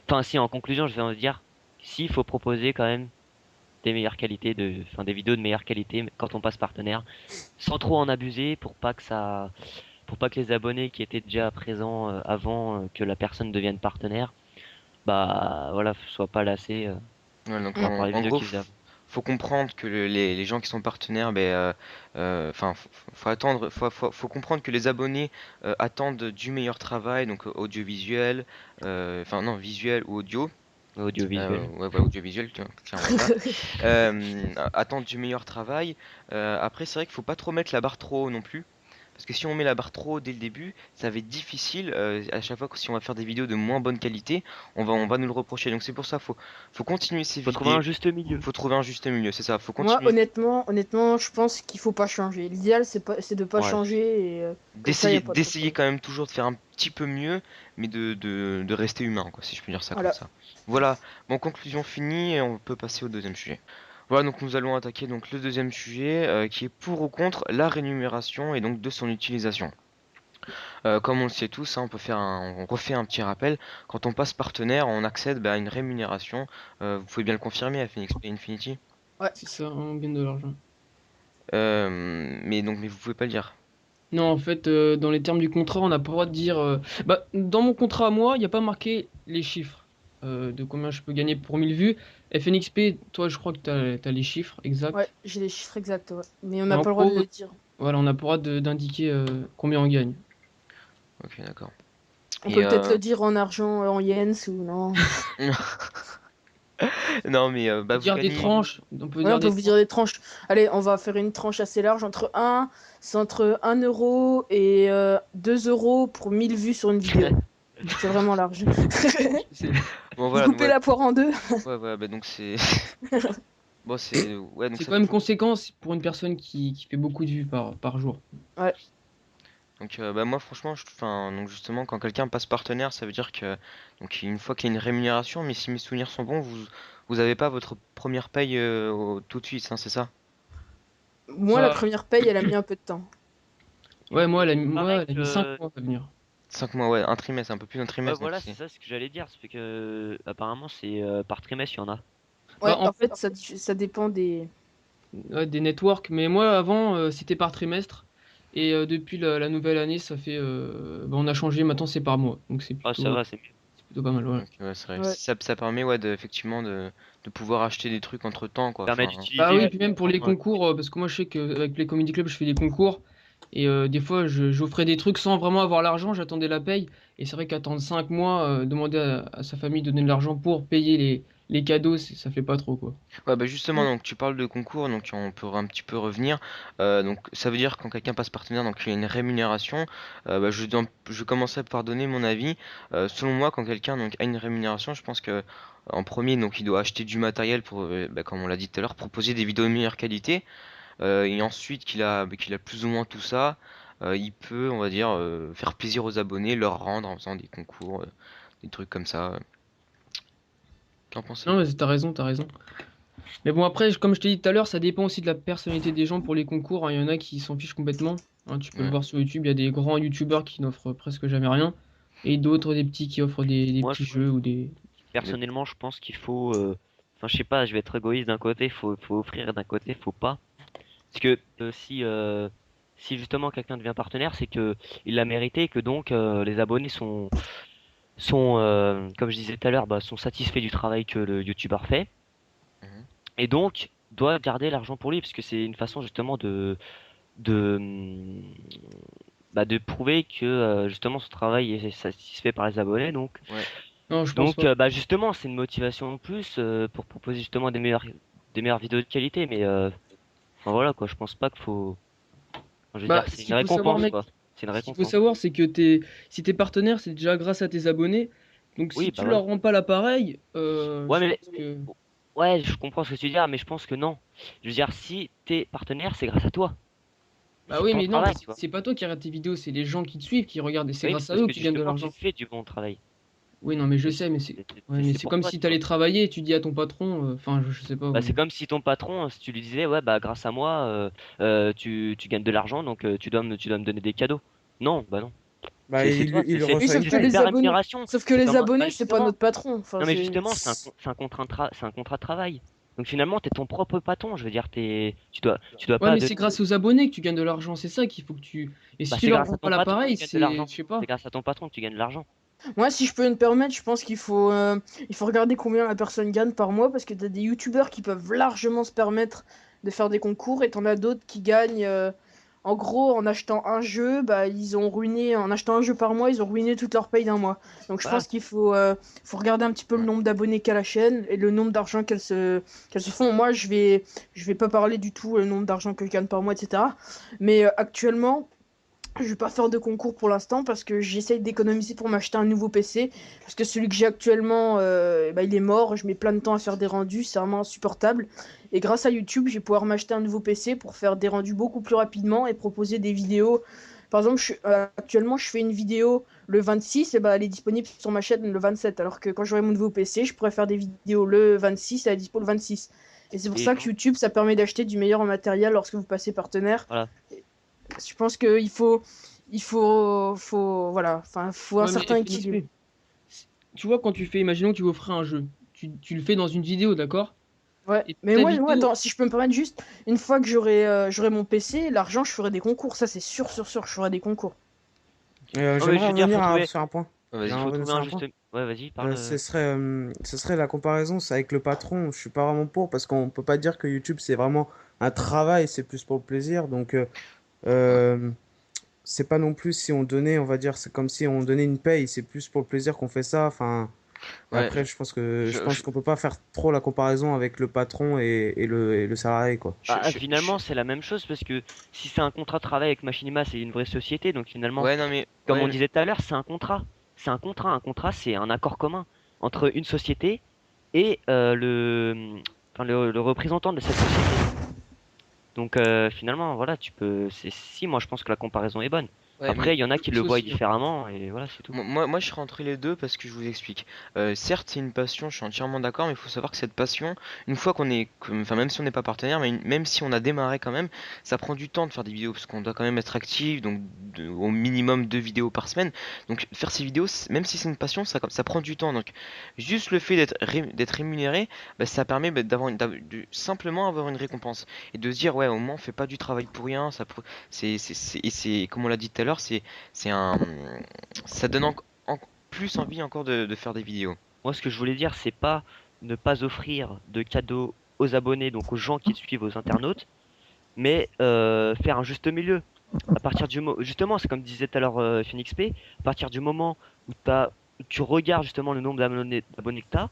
enfin si, en conclusion, je vais dire, si, il faut proposer quand même des meilleures qualités enfin des vidéos de meilleure qualité quand on passe partenaire, sans trop en abuser pour pas que les abonnés qui étaient déjà présents avant que la personne devienne partenaire, bah voilà, soient pas lassés Ouais, donc par les en vidéos gros, qu'ils faisaient. faut comprendre que les gens qui sont partenaires, enfin, faut attendre, faut comprendre que les abonnés attendent du meilleur travail, donc audiovisuel, enfin non, visuel ou audio, Audiovisuel. ouais, audiovisuel, clairement ça. Attendre du meilleur travail. Après, c'est vrai qu'il faut pas trop mettre la barre trop haut non plus. Parce que si on met la barre trop haut dès le début, ça va être difficile. À chaque fois que si on va faire des vidéos de moins bonne qualité, on va nous le reprocher. Donc c'est pour ça, faut continuer ces Faut trouver vidéos. un juste milieu. Faut trouver un juste milieu, c'est ça. Faut Moi, continuer honnêtement, je pense qu'il faut pas changer. L'idéal, c'est de pas Ouais. changer et comme ça, y d'essayer a pas trop de d'essayer problème. quand même toujours de faire un petit peu mieux, mais de rester humain, quoi, si je peux dire ça comme Voilà. ça. Voilà. Bon, conclusion finie, et on peut passer au deuxième sujet. Voilà, donc nous allons attaquer donc le deuxième sujet, qui est pour ou contre la rémunération et donc de son utilisation. Comme on le sait tous, hein, on refait un petit rappel. Quand on passe partenaire, on accède à une rémunération. Vous pouvez bien le confirmer à Phoenix Play Infinity. Ouais. C'est ça, on gagne de l'argent. Mais vous pouvez pas le dire. Non, en fait, dans les termes du contrat, on n'a pas le droit de dire. Bah, dans mon contrat à moi, il n'y a pas marqué les chiffres de combien je peux gagner pour 1000 vues. FNXP, toi, je crois que tu as les chiffres Ouais, exacts. j'ai les chiffres exacts, ouais. Mais on Et n'a en pas le droit de gros, le dire. voilà, on n'a pas le droit d'indiquer combien on gagne. Ok, d'accord. On Et peut peut-être le dire en argent, en yens ou non. non, mais On peut vous dire des gagnez. tranches. On peut Ouais, dire on peut des vous dire tranches. des tranches. Allez, on va faire une tranche assez large c'est entre 1 euro et 2 euros pour 1000 vues sur une vidéo. C'est vraiment large. Bon, Vous voilà, coupez ouais, la poire en deux. ouais, donc c'est. Bon, ouais, donc C'est ça quand même fait. conséquent pour une personne qui fait beaucoup de vues par jour. Ouais. Donc, moi, franchement, enfin, donc justement, quand quelqu'un passe partenaire, ça veut dire que, donc, une fois qu'il y a une rémunération, mais si mes souvenirs sont bons, vous avez pas votre première paye tout de suite, hein, c'est ça? Moi, la Bah, première paye, elle a mis un peu de temps. ouais, moi, Pareil elle a mis 5 que. mois à venir. 5 mois, ouais, un trimestre, un peu plus d'un Ouais, trimestre, donc voilà, c'est c'est. ça ce que j'allais dire. C'est que apparemment c'est par trimestre, il y en a. Bah, Ouais, en en fait, fait, ça dépend des. ouais, des networks. Mais moi, avant, c'était par trimestre. Et depuis la nouvelle année, ça fait. Bah, on a changé, maintenant c'est par mois. Donc Ah, ça va, c'est mieux. c'est plutôt pas mal. Voilà. Donc, ouais, c'est vrai. Ouais. Ça permet, ouais, effectivement, de pouvoir acheter des trucs entre temps, quoi. Ça permet Enfin, Bah d'utiliser oui, puis même pour justement. les concours, parce que moi je sais qu'avec les Comedy Club, je fais des concours. Et des fois, j'offrais des trucs sans vraiment avoir l'argent, j'attendais la paye. Et c'est vrai qu'attendre 5 mois, demander à sa famille de donner de l'argent pour payer les cadeaux, ça fait pas trop, quoi. ouais, bah justement, Mm. donc tu parles de concours, donc on peut un petit peu revenir. Donc ça veut dire quand quelqu'un passe partenaire, donc il y a une rémunération. Je commencerai par donner mon avis. Selon moi, quand quelqu'un donc a une rémunération, je pense que en premier, donc il doit acheter du matériel pour, comme on l'a dit tout à l'heure, proposer des vidéos de meilleure qualité. Et ensuite qu'il a plus ou moins tout ça, il peut, on va dire, faire plaisir aux abonnés, leur rendre en faisant des concours, des trucs comme ça. Qu'en Non, pensez-vous? mais t'as raison, t'as raison. Mais bon, après, comme je t'ai dit tout à l'heure, ça dépend aussi de la personnalité des gens pour les concours, hein. Il y en a qui s'en fichent complètement, hein. Tu peux le Ouais. voir sur YouTube, il y a des grands YouTubeurs qui n'offrent presque jamais rien. Et d'autres, des petits qui offrent des Moi, petits jeux ou des. Des- personnellement, je pense qu'il faut. Enfin, je sais pas, je vais être égoïste d'un côté, faut offrir d'un côté, faut pas. Parce que si justement quelqu'un devient partenaire, c'est que il l'a mérité et que donc les abonnés sont comme je disais tout à l'heure, bah, sont satisfaits du travail que le youtubeur fait Mhm. et donc doivent garder l'argent pour lui parce que c'est une façon justement de de prouver que justement son travail est satisfait par les abonnés. Ouais. Non, je pense pas. Bah, justement, c'est une motivation en plus pour proposer justement des meilleures vidéos de qualité. Mais enfin, voilà quoi, je pense pas qu'il faut. Enfin, je veux Bah, dire, ce c'est une qu'il faut savoir, récompense mec, quoi. C'est une ce qu'il faut récompense. savoir, c'est que si t'es partenaire, c'est déjà grâce à tes abonnés. Donc Oui, si bah tu voilà. leur rends pas l'appareil, Ouais, je pense que. ouais, je comprends ce que tu veux dire, mais je pense que non. Je veux dire, si t'es partenaire, c'est grâce à toi. Bah C'est oui, ton mais non, mais travail, c'est tu vois. c'est pas toi qui regarde tes vidéos, c'est les gens qui te suivent, qui regardent, et c'est Oui, mais grâce c'est à parce eux que que tu gagnes de justement, tu l'argent. fais du bon travail. Oui, non, mais je sais, mais ouais, mais C'est c'est pour comme toi, si tu vois. t'allais travailler et tu dis à ton patron, enfin, je sais pas. Bah, c'est comme si ton patron, si tu lui disais, ouais, bah, grâce à moi, tu gagnes de l'argent, donc tu dois me donner des cadeaux. Non, bah non. Bah, C'est toi, il c'est reçoit sauf une que paye. les super abonnés, rémunération. sauf que C'est les comme abonnés, c'est pas justement. notre patron. Enfin, Non mais c'est. justement, c'est un contrat c'est un contrat de travail. Donc finalement, t'es ton propre patron. Je veux dire, tu dois Ouais, pas mais de. c'est grâce aux abonnés que tu gagnes de l'argent, c'est ça qu'il faut que tu. Et si Bah, tu c'est leur grâce vends à pas ton patron que tu l'appareil, gagnes de c'est. l'argent. Je sais pas. C'est grâce à ton patron que tu gagnes de l'argent. Moi, si je peux me permettre, je pense il faut regarder combien la personne gagne par mois parce que t'as des youtubeurs qui peuvent largement se permettre de faire des concours et t'en as d'autres qui gagnent. En gros, en achetant un jeu, bah, ils ont ruiné, en achetant un jeu par mois, ils ont ruiné toute leur paye d'un mois. Donc je Voilà. pense faut regarder un petit peu le nombre d'abonnés qu'a la chaîne et le nombre d'argent qu'elles se font. Moi, je vais pas parler du tout le nombre d'argent que je gagne par mois, etc. Mais actuellement, je vais pas faire de concours pour l'instant parce que j'essaye d'économiser pour m'acheter un nouveau PC. Parce que celui que j'ai actuellement, bah, il est mort. Je mets plein de temps à faire des rendus. C'est vraiment insupportable. Et grâce à YouTube, je vais pouvoir m'acheter un nouveau PC pour faire des rendus beaucoup plus rapidement et proposer des vidéos. Par exemple, actuellement, je fais une vidéo le 26 et bah, elle est disponible sur ma chaîne le 27. Alors que quand j'aurai mon nouveau PC, je pourrais faire des vidéos le 26 et elle est dispo le 26. Et c'est pour Et ça que YouTube, ça permet d'acheter du meilleur en matériel lorsque vous passez partenaire. voilà. Je pense voilà, enfin, faut un Ouais, mais certain équilibre. FNXP. Tu vois, quand tu fais, imaginons que tu veux offrir un jeu, tu le fais dans une vidéo, d'accord? Ouais, Et mais ta moi, vidéo. attends, si je peux me permettre juste, une fois que j'aurai mon PC, l'argent, je ferai des concours. Ça, c'est sûr, sûr, sûr, je ferai des concours. Non mais je J'aimerais veux dire, revenir sur un point. Vas-y. faut Revenir trouver sur un un point. juste. Ouais, vas-y, parle. Ce serait la comparaison, c'est avec le patron. Je suis pas vraiment pour parce qu'on peut pas dire que YouTube c'est vraiment un travail, c'est plus pour le plaisir. Donc euh, c'est pas non plus si on donnait, on va dire, c'est comme si on donnait une paye, c'est plus pour le plaisir qu'on fait ça. Enfin, Ouais, après, je je, pense je, qu'on peut pas faire trop la comparaison avec le patron et le salarié, quoi. Bah, je- finalement, c'est la même chose parce que si c'est un contrat de travail avec Machinima, c'est une vraie société. Donc finalement, Ouais, non mais comme on ouais, disait tout à l'heure, c'est un contrat. C'est un contrat. Un contrat, c'est un accord commun entre une société et le représentant de cette société. Donc finalement, voilà, Si, moi, je pense que la comparaison est bonne. ouais, mais Après, il y en a Je qui le pense voient aussi, hein. différemment et voilà, c'est tout. moi, je serais entre les deux parce que je vous explique. Certes, c'est une passion, je suis entièrement d'accord, mais il faut savoir que cette passion, une fois enfin, même si on n'est pas partenaire, mais même si on a démarré quand même, ça prend du temps de faire des vidéos parce qu'on doit quand même être actif, donc au minimum 2 vidéos par semaine. Donc faire ces vidéos, même si c'est une passion, ça prend du temps. Donc juste le fait d'être rémunéré, bah, ça permet bah, de simplement avoir une récompense et de se dire ouais, au moins on fait pas du travail pour rien. Et c'est comme on l'a dit tout à l'heure, c'est un ça donne plus envie encore de faire des vidéos. Moi, ce que je voulais dire, c'est pas ne pas offrir de cadeaux aux abonnés, donc aux gens qui te suivent, aux internautes, mais faire un juste milieu. Justement, c'est comme disait tout à l'heure Phoenix P, à partir du moment où tu regardes justement le nombre d'abonnés que tu as,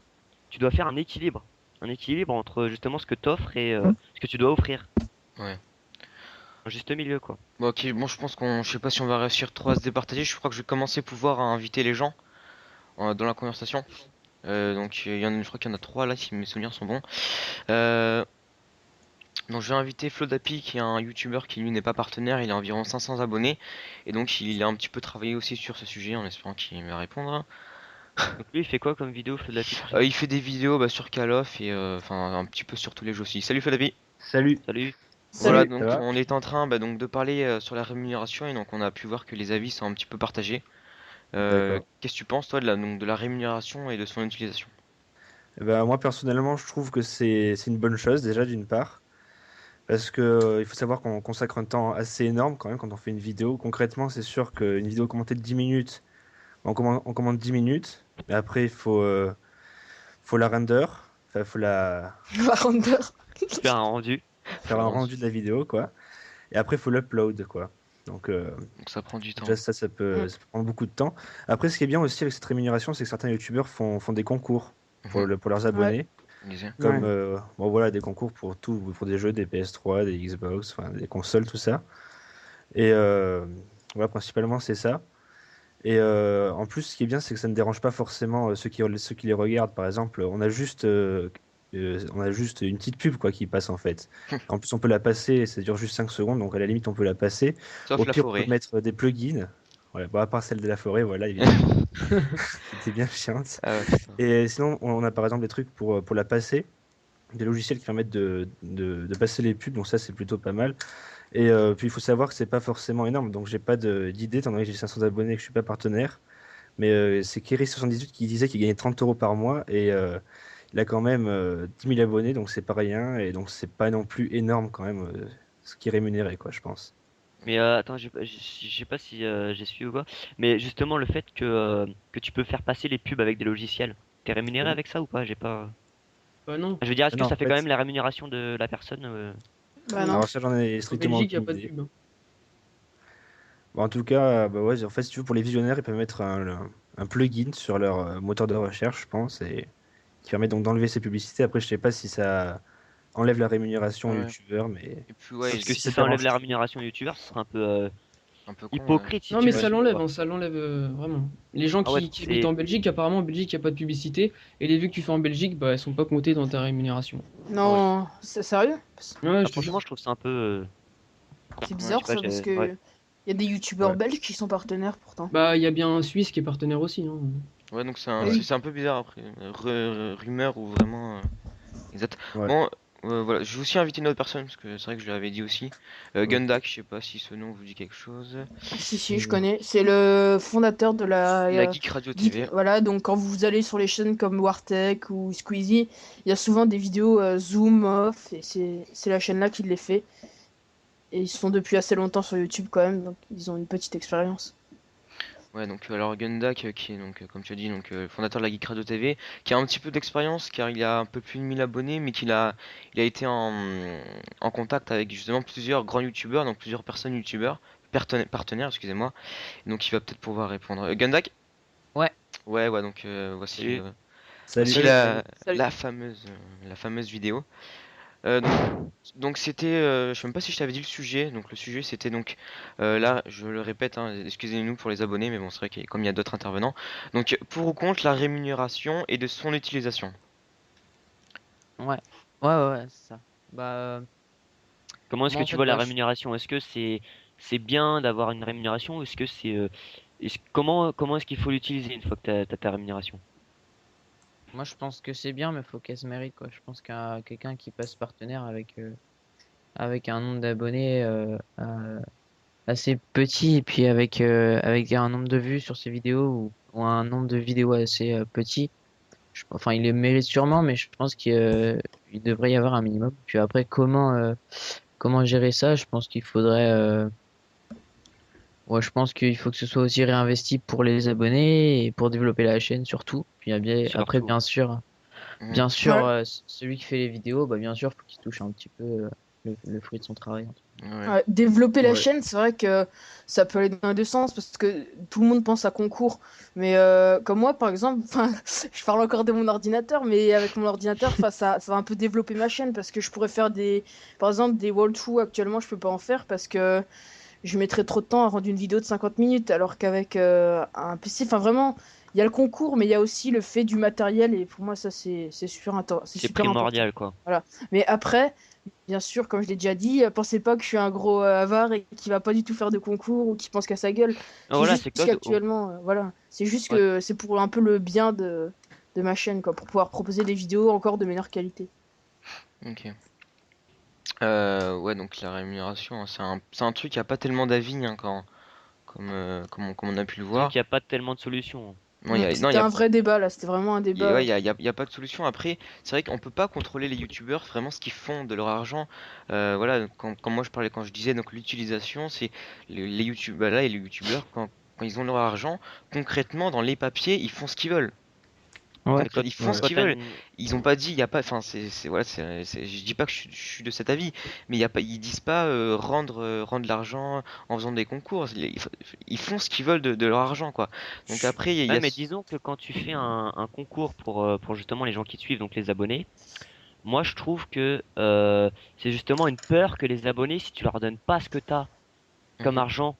tu dois faire un équilibre. Un équilibre entre justement ce que tu offres et ce que tu dois offrir. Ouais. Un juste milieu, quoi. Bon, ok, bon, je sais pas si on va réussir trop à se départager. Je crois que je vais commencer à pouvoir inviter les gens dans la conversation. Donc, je crois qu'il y en a 3 là, si mes souvenirs sont bons. Euh, donc, je vais inviter Flodapi, qui est un YouTuber qui lui n'est pas partenaire. Il a environ 500 abonnés. Et donc, il a un petit peu travaillé aussi sur ce sujet en espérant qu'il va répondre. Donc lui, il fait quoi comme vidéo, Feu de la Pique? Il fait des vidéos bah, sur Call of et enfin un petit peu sur tous les jeux aussi. Salut Flodapi! Salut, Salut. Voilà, Salut. ça donc va? on est en train bah, donc de parler sur la rémunération et donc on a pu voir que les avis sont un petit peu partagés. D'accord. Qu'est-ce que tu penses toi donc, de la rémunération et de son utilisation? Eh ben, moi personnellement, je trouve que c'est une bonne chose déjà d'une part, parce que il faut savoir qu'on consacre un temps assez énorme quand même quand on fait une vidéo. Concrètement, c'est sûr qu'une vidéo commentée de 10 minutes, on commande 10 minutes, mais après faut la render, enfin faut La render. Faire un rendu. faire un rendu de la vidéo quoi, et après faut l'upload quoi. Donc Donc ça prend du temps. déjà ça peut prendre beaucoup de temps. Après, ce qui est bien aussi avec cette rémunération, c'est que certains youtubeurs font des concours Mhm. pour leurs Ouais. abonnés. On disait. Comme Ouais. bon voilà des concours pour tout, pour des jeux, des PS3, des Xbox, enfin des consoles, tout ça. Et voilà, principalement c'est ça. Et en plus, ce qui est bien, c'est que ça ne dérange pas forcément ceux qui les regardent. Par exemple, on a juste une petite pub quoi qui passe en fait. En plus, on peut la passer, et ça dure juste 5 secondes, donc à la limite, on peut la passer. Sauf Au la pire, on peut forêt. mettre des plugins. Voilà, bon, à part celle de la forêt, voilà, évidemment, c'était bien chiante. Ah ouais, putain. Et sinon, on a par exemple des trucs pour la passer, des logiciels qui permettent de passer les pubs, donc ça c'est plutôt pas mal. Et puis il faut savoir que c'est pas forcément énorme, donc j'ai pas d'idée, étant donné que j'ai 500 abonnés et que je suis pas partenaire. Mais c'est Kerry78 qui disait qu'il gagnait 30 euros par mois et il a quand même 10 000 abonnés, donc c'est pas rien, et donc c'est pas non plus énorme quand même ce qui est rémunéré, quoi, je pense. Mais attends, je sais pas si j'ai suivi ou quoi. Mais justement, le fait que tu peux faire passer les pubs avec des logiciels, t'es rémunéré Oui. avec ça ou pas? J'ai pas. Bah non. Je veux dire, est-ce que Non, ça en fait quand fait, même la rémunération de la personne Bah non. alors ça j'en ai En strictement Belgique, il n'y a aucune pas de idée. pub, hein. Bon, en tout cas, bah ouais, en fait, si tu veux, pour les visionnaires, ils peuvent mettre un plugin sur leur moteur de recherche, je pense, et qui permet donc d'enlever ces publicités. Après, je sais pas si ça enlève la rémunération aux Ah ouais. youtubeurs, mais Et puis ouais, si, Parce que si si ça te ça enlève dérange. la rémunération youtubeur, ce serait un peu un peu con, ouais. hypocrite si Non, tu mais veux. ça Ouais. l'enlève, Quoi. hein, ça l'enlève vraiment. Les gens Ah ouais, qui habitent en Belgique, apparemment en Belgique, il n'y a pas de publicité. Et les vues que tu fais en Belgique, bah, elles sont pas comptées dans ta rémunération. ah ouais. Non, c'est sérieux? Ouais, Ah, je te jure. franchement, je trouve ça un peu. C'est Ouais, Je sais bizarre pas, ça parce ouais. que il y a des youtubeurs Ouais. belges qui sont partenaires pourtant. Bah, il y a bien un Suisse qui est partenaire aussi, hein. ouais, donc Ah Ouais. oui. c'est un peu bizarre après. Rumeur ou vraiment. Exact. Ouais. Bon, voilà, je vais aussi inviter une autre personne parce que c'est vrai que je l'avais dit aussi. Ok. Gundak, je sais pas si ce nom vous dit quelque chose. Si, si, je Hmm. connais. C'est le fondateur de la La Geek Radio TV. Voilà, donc quand vous allez sur les chaînes comme Wartech ou Squeezie, il y a souvent des vidéos zoom off et c'est la chaîne là qui les fait. Et ils sont depuis assez longtemps sur YouTube quand même, donc ils ont une petite expérience. Ouais, donc alors Gundak, qui est donc, comme tu as dit, donc fondateur de la Geek Radio TV, qui a un petit peu d'expérience car il a un peu plus de 1000 abonnés, mais il a été en contact avec justement plusieurs grands youtubeurs, donc plusieurs personnes youtubeurs, partenaires, excusez-moi. Donc il va peut-être pouvoir répondre. Gundak? Ouais. Ouais, donc voici, Salut. Salut. voici Salut. Salut. la fameuse vidéo. Donc c'était, je sais même pas si je t'avais dit le sujet. Donc le sujet c'était donc là, je le répète, hein, excusez-nous pour les abonnés, mais bon c'est vrai que comme il y a d'autres intervenants. Donc pour ou contre la rémunération et de son utilisation. Ouais. Ouais, c'est ça. Bah, Comment est-ce moi que en tu fait, vois la bah, rémunération? Est-ce que c'est bien d'avoir une rémunération ou est-ce que comment est-ce qu'il faut l'utiliser une fois que t'as ta rémunération? moi je pense que c'est bien, mais faut qu'elle se mérite quoi. Je pense qu'un quelqu'un qui passe partenaire avec un nombre d'abonnés assez petit et puis avec un nombre de vues sur ses vidéos ou un nombre de vidéos assez petit, enfin il les mérite sûrement, mais je pense qu'il devrait y avoir un minimum. Puis après, comment gérer ça? Je pense qu'il faudrait. Ouais, je pense qu'il faut que ce soit aussi réinvesti pour les abonnés et pour développer la chaîne surtout. Puis après, Surtout. Mhm. bien sûr, Ouais. celui qui fait les vidéos, bah bien sûr, faut qu'il touche un petit peu le fruit de son travail. Ouais. Ouais, développer la Ouais. chaîne, c'est vrai que ça peut aller dans les deux sens parce que tout le monde pense à concours. Mais comme moi, par exemple, enfin, je parle encore de mon ordinateur, mais avec mon ordinateur, enfin, ça va un peu développer ma chaîne parce que je pourrais faire par exemple, des walkthroughs. Actuellement, je peux pas en faire parce que je mettrais trop de temps à rendre une vidéo de 50 minutes, alors qu'avec un PC, enfin vraiment, il y a le concours, mais il y a aussi le fait du matériel et pour moi, ça c'est c'est C'est super important. primordial quoi. Voilà. Mais après. Bien sûr, comme je l'ai déjà dit, pensez pas que je suis un gros avare et qui va pas du tout faire de concours ou qui pense qu'à sa gueule. Ah, C'est voilà, juste c'est code. qu'actuellement, voilà, c'est juste Ouais. que c'est pour un peu le bien de ma chaîne, quoi, pour pouvoir proposer des vidéos encore de meilleure qualité. Ok. Ouais, donc la rémunération, hein, c'est un truc qui a pas tellement d'avis, hein, comme on a pu le Disons voir. qu'il n'y a pas tellement de solutions. Non, non, C'était un vrai débat là, c'était vraiment un débat. ouais, y a pas de solution. Après, c'est vrai qu'on peut pas contrôler les youtubeurs vraiment ce qu'ils font de leur argent. Voilà, quand moi je parlais, quand je disais donc l'utilisation, c'est les youtubeurs, bah là, et les youtubeurs quand ils ont leur argent, concrètement dans les papiers, ils font ce qu'ils veulent. Ouais. Ils font ce Ouais. Quand qu'ils t'as veulent. une- Ils ont pas dit, il y a pas, enfin, voilà, je dis pas que je suis de cet avis, mais il y a pas, ils disent pas rendre l'argent en faisant des concours. Ils font ce qu'ils veulent de leur argent, quoi. Donc après, il y Ouais, a mais disons que quand tu fais un concours pour justement les gens qui te suivent, donc les abonnés, moi je trouve que c'est justement une peur que les abonnés, si tu leur donnes pas ce que t'as comme Mhm. argent,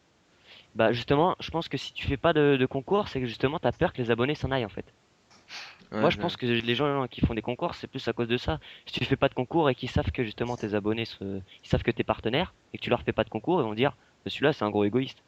bah justement, je pense que si tu fais pas de concours, c'est que justement t'as peur que les abonnés s'en aillent en fait. Ouais, Moi je pense que les gens qui font des concours, c'est plus à cause de ça. Si tu fais pas de concours et qu'ils savent que justement tes abonnés, ils savent que t'es partenaire et que tu leur fais pas de concours, ils vont dire, celui-là c'est un gros égoïste.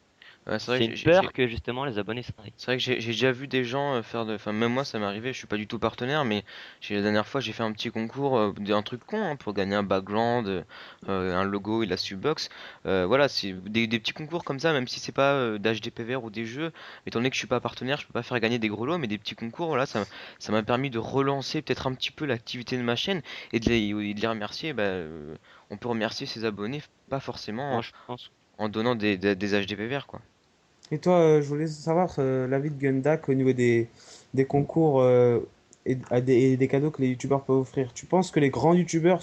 Ouais, c'est vrai C'est que une peur que justement les abonnés s'arrêtent. c'est vrai que j'ai déjà vu des gens faire de. Enfin, même moi, ça m'est arrivé, je suis pas du tout partenaire, mais la dernière fois, j'ai fait un petit concours, un truc con, hein, pour gagner un background, un logo et la subbox. Voilà, c'est des petits concours comme ça, même si c'est pas d'HDPVR ou des jeux. Étant donné que je suis pas partenaire, je peux pas faire gagner des gros lots, mais des petits concours, voilà, ça m'a permis de relancer peut-être un petit peu l'activité de ma chaîne et de les remercier. On peut remercier ses abonnés, pas forcément Moi, je pense. en donnant des HDPVR, quoi. Et toi, je voulais savoir l'avis de Gundak au niveau des concours et des cadeaux que les youtubeurs peuvent offrir. Tu penses que les grands youtubeurs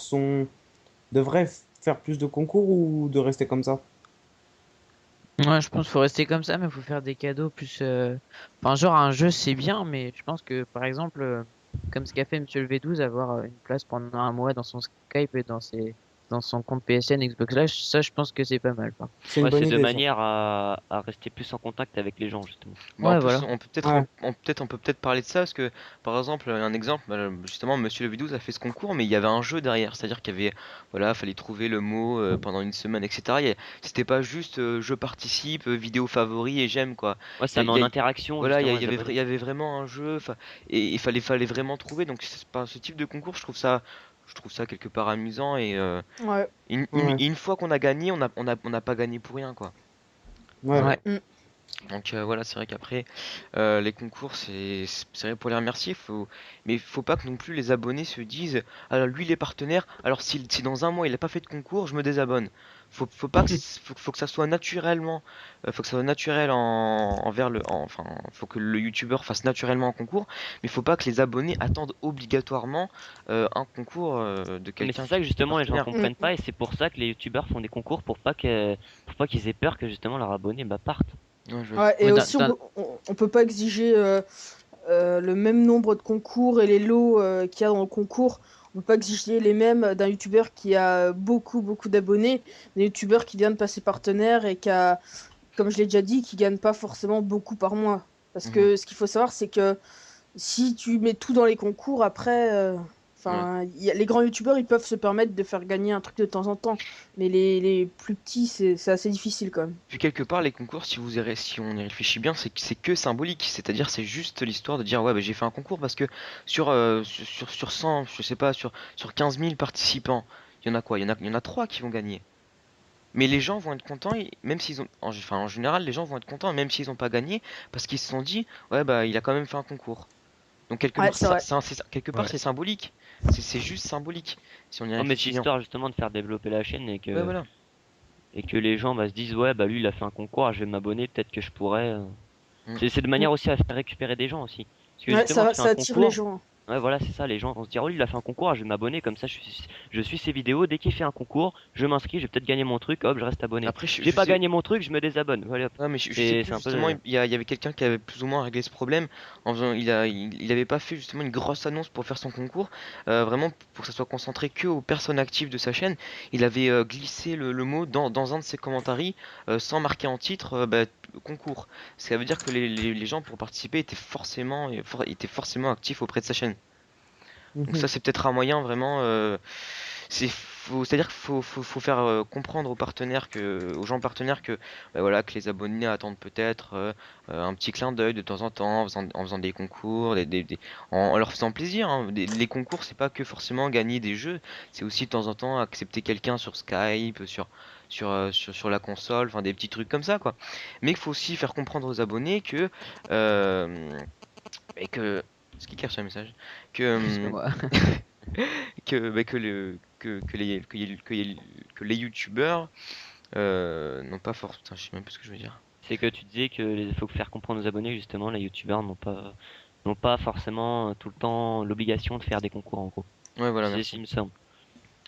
devraient faire plus de concours ou de rester comme ça? Ouais, je pense qu'il faut rester comme ça, mais il faut faire des cadeaux plus. Enfin, genre un jeu, c'est bien, mais je pense que par exemple, comme ce qu'a fait Monsieur le V12, avoir une place pendant un mois dans son Skype et dans son compte PSN, Xbox Live, ça, je pense que c'est pas mal, quoi. C'est une Ouais, bonne c'est de idée, ça. manière à rester plus en contact avec les gens, justement. En Ouais, plus, voilà. on peut peut-être Ouais. on peut peut-être parler de ça parce que par exemple un exemple justement Monsieur le Vidouze a fait ce concours mais il y avait un jeu derrière, c'est-à-dire qu'il y avait voilà fallait trouver le mot pendant une semaine etc. C'était pas juste je participe vidéo favori et j'aime quoi. Ouais, ça met en interaction, Voilà justement, les il abonnés. y avait vraiment un jeu et il fallait vraiment trouver donc c'est pas ce type de concours je trouve ça quelque part amusant et Ouais. Ouais. une fois qu'on a gagné on n'a pas gagné pour rien quoi. Ouais. Ouais. Mm. Donc voilà, c'est vrai qu'après les concours, c'est vrai pour les remercier, mais faut pas que non plus les abonnés se disent alors lui il est partenaire, alors si dans un mois il a pas fait de concours, je me désabonne. Faut pas que faut que ça soit naturellement, faut que ça soit naturel envers enfin faut que le youtubeur fasse naturellement un concours, mais faut pas que les abonnés attendent obligatoirement un concours de Mais c'est quelqu'un ça que qui est justement les gens partenaire. Mm. comprennent pas et c'est pour ça que les youtubeurs font des concours pour pas qu'ils aient peur que justement leurs abonnés partent. Ouais, je vois. Ouais, et Ouais, aussi, on peut pas exiger le même nombre de concours et les lots qu'il y a dans le concours. On peut pas exiger les mêmes d'un youtubeur qui a beaucoup d'abonnés, d'un youtubeur qui vient de passer partenaire et qui a, comme je l'ai déjà dit, qui gagne pas forcément beaucoup par mois. Parce Mhm. que ce qu'il faut savoir, c'est que si tu mets tout dans les concours, après, Ouais. enfin, les grands youtubeurs, ils peuvent se permettre de faire gagner un truc de temps en temps. Mais les plus petits, c'est assez difficile quand même. Puis quelque part, les concours, si on y réfléchit bien, c'est que symbolique. C'est-à-dire, c'est juste l'histoire de dire, ouais, bah, j'ai fait un concours parce que sur 100, je sais pas, sur 15 000 participants, il y en a quoi? Il y en a 3 qui vont gagner. Mais les gens vont être contents, même s'ils ont, enfin, en général, les gens vont être contents, même s'ils n'ont pas gagné, parce qu'ils se sont dit, ouais, bah, il a quand même fait un concours. Donc quelque Ouais, part, c'est vrai. quelque part, Ouais. c'est symbolique. C'est juste symbolique, si on y Non, mais c'est réfléchit bien. histoire justement de faire développer la chaîne Ouais, voilà. et que les gens se disent ouais bah lui il a fait un concours, je vais m'abonner, peut-être que je pourrais. Mm. C'est de Mm. manière aussi à faire récupérer des gens aussi. Parce que Ouais, justement, tu fais un ça attire les concours, gens. ouais, voilà, c'est ça, les gens vont se dire, oh, lui, il a fait un concours, je vais m'abonner, comme ça, je suis ses vidéos, dès qu'il fait un concours, je m'inscris, je vais peut-être gagner mon truc, hop, je reste abonné. Après, J'ai pas gagné mon truc, je me désabonne, voilà, hop. ouais, mais je sais C'est plus un peu. justement, il y avait quelqu'un qui avait plus ou moins réglé ce problème en faisant, il avait pas fait justement une grosse annonce pour faire son concours, vraiment pour que ça soit concentré que aux personnes actives de sa chaîne. Il avait glissé le mot dans un de ses commentaires, sans marquer en titre concours. Ça veut dire que les gens pour participer étaient forcément actifs auprès de sa chaîne. Donc Mhm. ça c'est peut-être un moyen vraiment c'est-à-dire qu'il faut faire comprendre aux partenaires aux gens partenaires que bah voilà que les abonnés attendent peut-être un petit clin d'œil de temps en temps en faisant des concours en leur faisant plaisir hein. Les concours c'est pas que forcément gagner des jeux, c'est aussi de temps en temps accepter quelqu'un sur Skype, sur la console, enfin des petits trucs comme ça quoi. Mais il faut aussi faire comprendre aux abonnés euh, que ce qui cache un message que Excuse-moi. que les youtubeurs n'ont pas forcément. Je sais même plus ce que je veux dire. C'est que tu disais qu'il faut faire comprendre aux abonnés, que justement, les youtubeurs n'ont pas forcément tout le temps l'obligation de faire des concours, en gros. Ouais, voilà, C'est, merci. il me semble.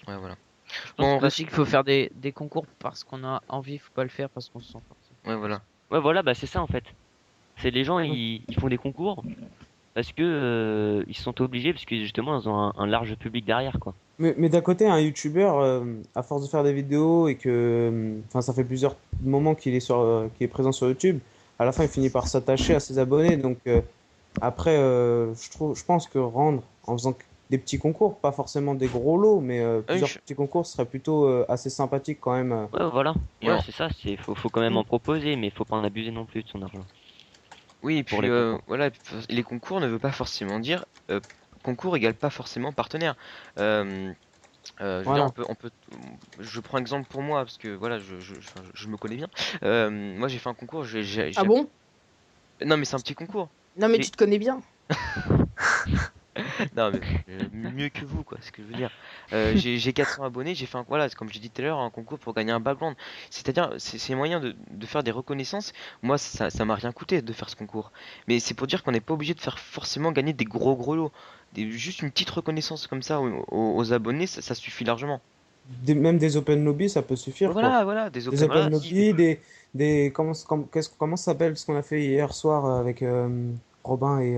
Ouais, voilà. Je pense Bon, on reste. aussi qu'il faut faire des concours parce qu'on a envie, faut pas le faire parce qu'on se sent forcé. Ouais, voilà. Ouais, voilà, bah c'est ça, en fait. C'est les gens, ils font des concours parce que ils sont obligés, parce que justement, ils ont un large public derrière, quoi. Mais d'un côté, un youtubeur, à force de faire des vidéos et que, enfin, ça fait plusieurs moments qu'il est présent sur YouTube, à la fin, il finit par s'attacher à ses abonnés. Donc, après, je pense que rendre, en faisant des petits concours, pas forcément des gros lots, mais Ah oui, plusieurs petits concours seraient plutôt assez sympathiques quand même. Ouais, voilà. Et Ouais, en- c'est ça, faut quand même Mm. en proposer, mais faut pas en abuser non plus de son argent Oui, et pour puis les concours. voilà, les concours ne veut pas forcément dire concours égale pas forcément partenaire. Euh, je veux dire, Voilà. je prends exemple pour moi parce que voilà, enfin, je me connais bien. Moi, j'ai fait un concours. Ah bon? Non, mais c'est un petit concours. Non, mais Mais tu te connais bien. non, mais mieux que vous, quoi, ce que je veux dire. J'ai 400 abonnés, j'ai fait voilà, comme j'ai dit tout à l'heure, un concours pour gagner un background. C'est-à-dire, c'est moyen de faire des reconnaissances. Moi, ça m'a rien coûté de faire ce concours. Mais c'est pour dire qu'on n'est pas obligé de faire forcément gagner des gros lots. Juste une petite reconnaissance comme ça aux abonnés, ça suffit largement. Même des open lobby, ça peut suffire, quoi. Voilà, des Des open open Voilà, lobby. lobby, comment ça s'appelle ce qu'on a fait hier soir avec Robin et